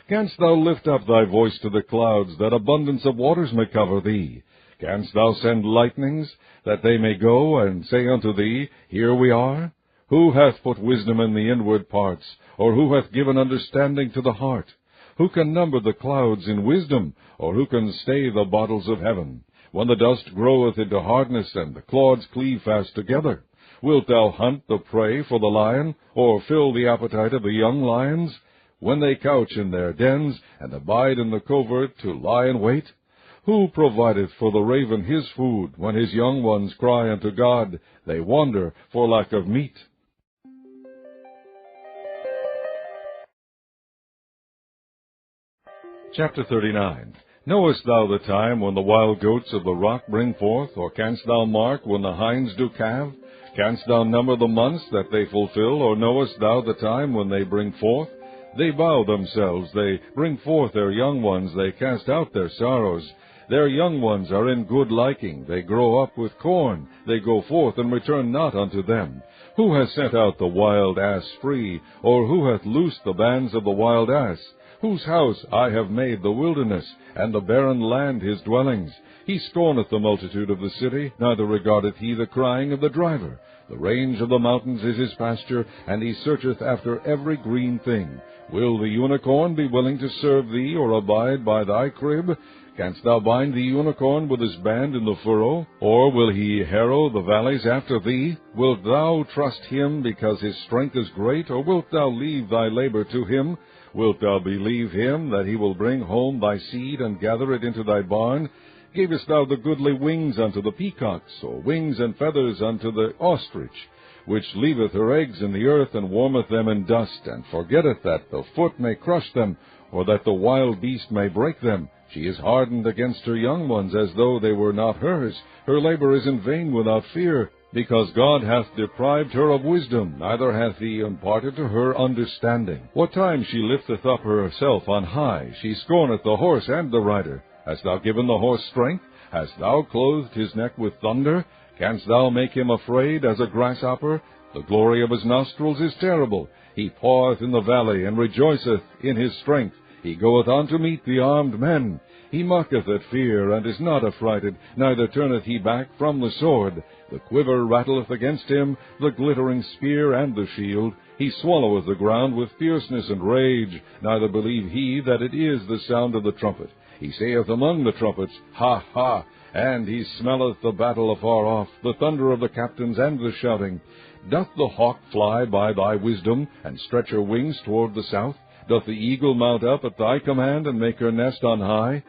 Canst thou lift up thy voice to the clouds, that abundance of waters may cover thee? Canst thou send lightnings, that they may go and say unto thee, Here we are? Who hath put wisdom in the inward parts, or who hath given understanding to the heart? Who can number the clouds in wisdom, or who can stay the bottles of heaven? When the dust groweth into hardness, and the clods cleave fast together, wilt thou hunt the prey for the lion, or fill the appetite of the young lions? When they couch in their dens, and abide in the covert to lie in wait? Who provideth for the raven his food, when his young ones cry unto God? They wander for lack of meat. Chapter 39. Knowest thou the time when the wild goats of the rock bring forth, or canst thou mark when the hinds do calve? Canst thou number the months that they fulfill, or knowest thou the time when they bring forth? They bow themselves, they bring forth their young ones, they cast out their sorrows. Their young ones are in good liking, they grow up with corn, they go forth and return not unto them. Who hath sent out the wild ass free, or who hath loosed the bands of the wild ass? Whose house I have made the wilderness, and the barren land his dwellings. He scorneth the multitude of the city, neither regardeth he the crying of the driver. The range of the mountains is his pasture, and he searcheth after every green thing. Will the unicorn be willing to serve thee, or abide by thy crib? Canst thou bind the unicorn with his band in the furrow? Or will he harrow the valleys after thee? Wilt thou trust him because his strength is great, or wilt thou leave thy labor to him? Wilt thou believe him, that he will bring home thy seed, and gather it into thy barn? Gavest thou the goodly wings unto the peacocks, or wings and feathers unto the ostrich, which leaveth her eggs in the earth, and warmeth them in dust, and forgetteth that the foot may crush them, or that the wild beast may break them? She is hardened against her young ones, as though they were not hers. Her labor is in vain without fear, because God hath deprived her of wisdom, neither hath he imparted to her understanding. What time she lifteth up herself on high, she scorneth the horse and the rider. Hast thou given the horse strength? Hast thou clothed his neck with thunder? Canst thou make him afraid as a grasshopper? The glory of his nostrils is terrible. He paweth in the valley, and rejoiceth in his strength. He goeth on to meet the armed men. He mocketh at fear, and is not affrighted, neither turneth he back from the sword. The quiver rattleth against him, the glittering spear and the shield. He swalloweth the ground with fierceness and rage, neither believe he that it is the sound of the trumpet. He saith among the trumpets, Ha, ha! And he smelleth the battle afar off, the thunder of the captains and the shouting. Doth the hawk fly by thy wisdom, and stretch her wings toward the south? Doth the eagle mount up at thy command, and make her nest on high?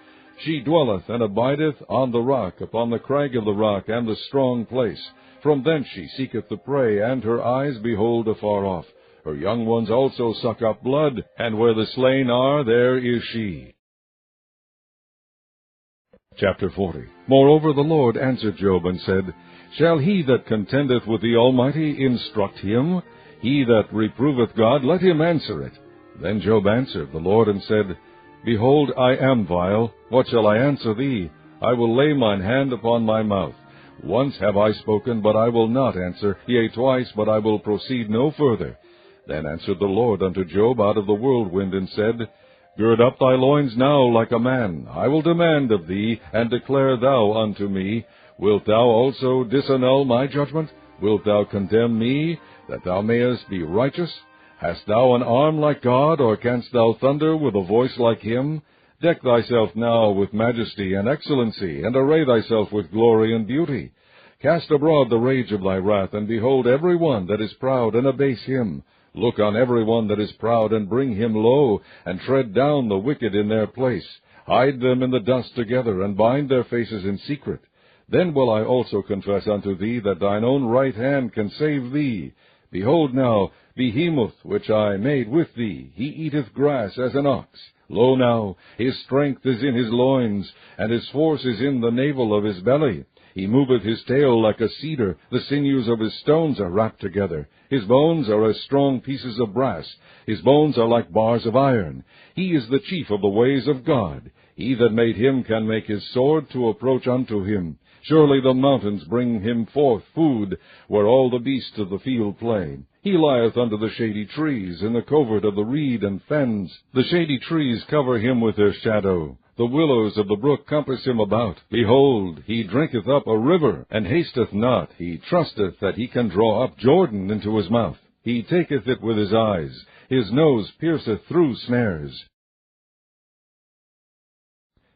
She dwelleth and abideth on the rock, upon the crag of the rock, and the strong place. From thence she seeketh the prey, and her eyes behold afar off. Her young ones also suck up blood, and where the slain are, there is she. Chapter 40. Moreover the Lord answered Job, and said, Shall he that contendeth with the Almighty instruct him? He that reproveth God, let him answer it. Then Job answered the Lord, and said, Behold, I am vile. What shall I answer thee? I will lay mine hand upon my mouth. Once have I spoken, but I will not answer, yea, twice, but I will proceed no further. Then answered the Lord unto Job out of the whirlwind, and said, Gird up thy loins now like a man. I will demand of thee, and declare thou unto me. Wilt thou also disannul my judgment? Wilt thou condemn me, that thou mayest be righteous? Hast thou an arm like God, or canst thou thunder with a voice like him? Deck thyself now with majesty and excellency, and array thyself with glory and beauty. Cast abroad the rage of thy wrath, and behold every one that is proud, and abase him. Look on every one that is proud, and bring him low, and tread down the wicked in their place. Hide them in the dust together, and bind their faces in secret. Then will I also confess unto thee that thine own right hand can save thee. Behold now, Behemoth, which I made with thee, he eateth grass as an ox. Lo now, his strength is in his loins, and his force is in the navel of his belly. He moveth his tail like a cedar, the sinews of his stones are wrapped together. His bones are as strong pieces of brass, his bones are like bars of iron. He is the chief of the ways of God. He that made him can make his sword to approach unto him. Surely the mountains bring him forth food, where all the beasts of the field play. He lieth under the shady trees, in the covert of the reed and fens. The shady trees cover him with their shadow. The willows of the brook compass him about. Behold, he drinketh up a river, and hasteth not. He trusteth that he can draw up Jordan into his mouth. He taketh it with his eyes. His nose pierceth through snares.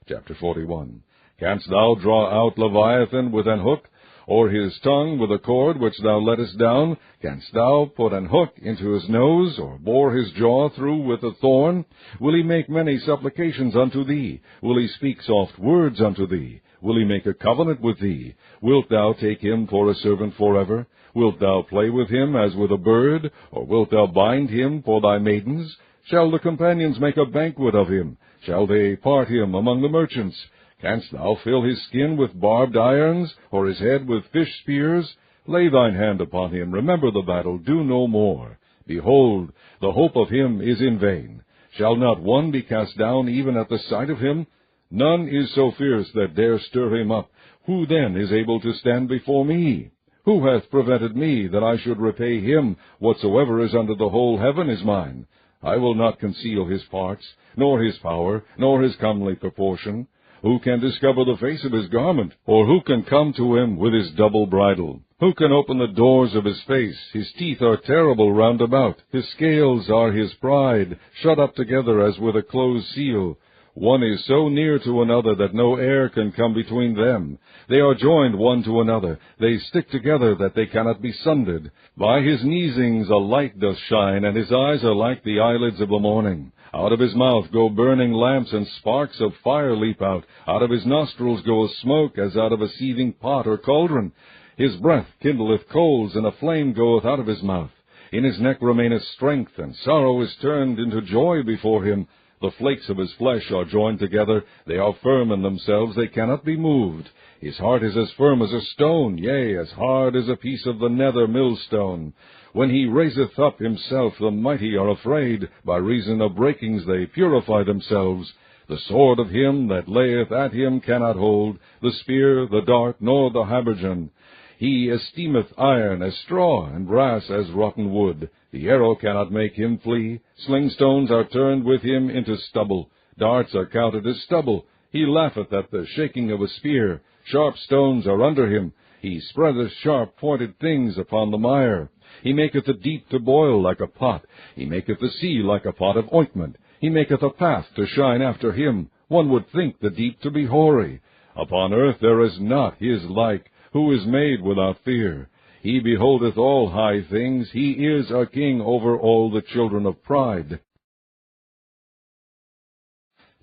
Chapter 41. Canst thou draw out Leviathan with an hook, or his tongue with a cord which thou lettest down? Canst thou put an hook into his nose, or bore his jaw through with a thorn? Will he make many supplications unto thee? Will he speak soft words unto thee? Will he make a covenant with thee? Wilt thou take him for a servant forever? Wilt thou play with him as with a bird, or wilt thou bind him for thy maidens? Shall the companions make a banquet of him? Shall they part him among the merchants? Canst thou fill his skin with barbed irons, or his head with fish spears? Lay thine hand upon him, remember the battle, do no more. Behold, the hope of him is in vain. Shall not one be cast down even at the sight of him? None is so fierce that dare stir him up. Who then is able to stand before me? Who hath prevented me, that I should repay him? Whatsoever is under the whole heaven is mine. I will not conceal his parts, nor his power, nor his comely proportion. Who can discover the face of his garment? Or who can come to him with his double bridle? Who can open the doors of his face? His teeth are terrible round about. His scales are his pride, shut up together as with a closed seal. One is so near to another that no air can come between them. They are joined one to another. They stick together that they cannot be sundered. By his neesings a light doth shine, and his eyes are like the eyelids of the morning. Out of his mouth go burning lamps, and sparks of fire leap out. Out of his nostrils goeth smoke, as out of a seething pot or cauldron. His breath kindleth coals, and a flame goeth out of his mouth. In his neck remaineth strength, and sorrow is turned into joy before him. The flakes of his flesh are joined together. They are firm in themselves, they cannot be moved. His heart is as firm as a stone, yea, as hard as a piece of the nether millstone. When he raiseth up himself, the mighty are afraid. By reason of breakings they purify themselves. The sword of him that layeth at him cannot hold, the spear, the dart, nor the habergeon. He esteemeth iron as straw, and brass as rotten wood. The arrow cannot make him flee. Slingstones are turned with him into stubble. Darts are counted as stubble. He laugheth at the shaking of a spear. Sharp stones are under him. He spreadeth sharp-pointed things upon the mire. He maketh the deep to boil like a pot. He maketh the sea like a pot of ointment. He maketh a path to shine after him. One would think the deep to be hoary. Upon earth there is not his like, who is made without fear. He beholdeth all high things. He is a king over all the children of pride.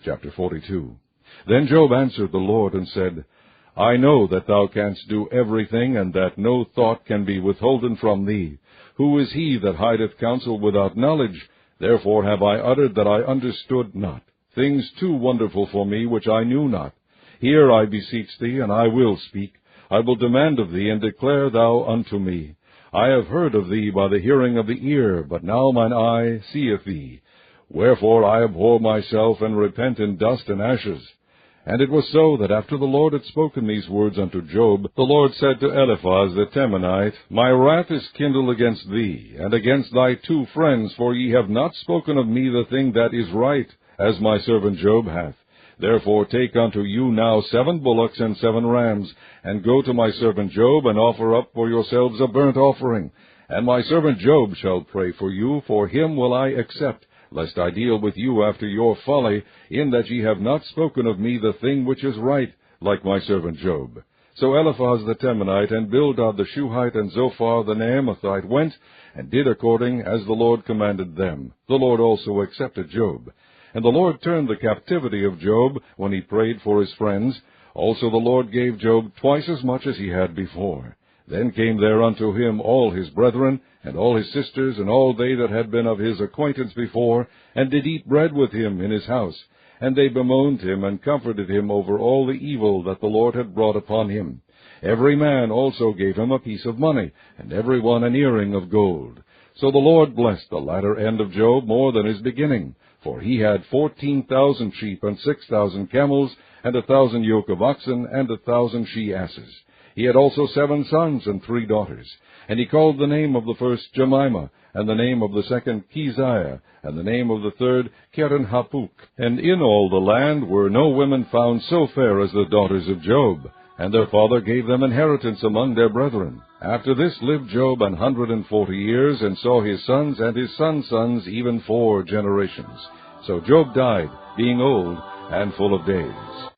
Chapter 42. Then Job answered the Lord and said, I know that thou canst do everything, and that no thought can be withholden from thee. Who is he that hideth counsel without knowledge? Therefore have I uttered that I understood not, things too wonderful for me which I knew not. Hear, I beseech thee, and I will speak. I will demand of thee, and declare thou unto me. I have heard of thee by the hearing of the ear, but now mine eye seeth thee. Wherefore I abhor myself, and repent in dust and ashes. And it was so that after the Lord had spoken these words unto Job, the Lord said to Eliphaz the Temanite, My wrath is kindled against thee, and against thy 2 friends, for ye have not spoken of me the thing that is right, as my servant Job hath. Therefore take unto you now 7 bullocks and 7 rams, and go to my servant Job, and offer up for yourselves a burnt offering. And my servant Job shall pray for you, for him will I accept, lest I deal with you after your folly, in that ye have not spoken of me the thing which is right, like my servant Job. So Eliphaz the Temanite, and Bildad the Shuhite, and Zophar the Naamathite went, and did according as the Lord commanded them. The Lord also accepted Job. And the Lord turned the captivity of Job, when he prayed for his friends. Also the Lord gave Job twice as much as he had before. Then came there unto him all his brethren, and all his sisters, and all they that had been of his acquaintance before, and did eat bread with him in his house. And they bemoaned him, and comforted him over all the evil that the Lord had brought upon him. Every man also gave him a piece of money, and every one an earring of gold. So the Lord blessed the latter end of Job more than his beginning, for he had 14,000 sheep, and 6,000 camels, and 1,000 yoke of oxen, and 1,000 she-asses. He had also 7 sons and 3 daughters. And he called the name of the first Jemimah, and the name of the second Keziah, and the name of the third Keren-Hapuk. And in all the land were no women found so fair as the daughters of Job, and their father gave them inheritance among their brethren. After this lived Job 140 years, and saw his sons and his sons' sons, even 4 generations. So Job died, being old and full of days.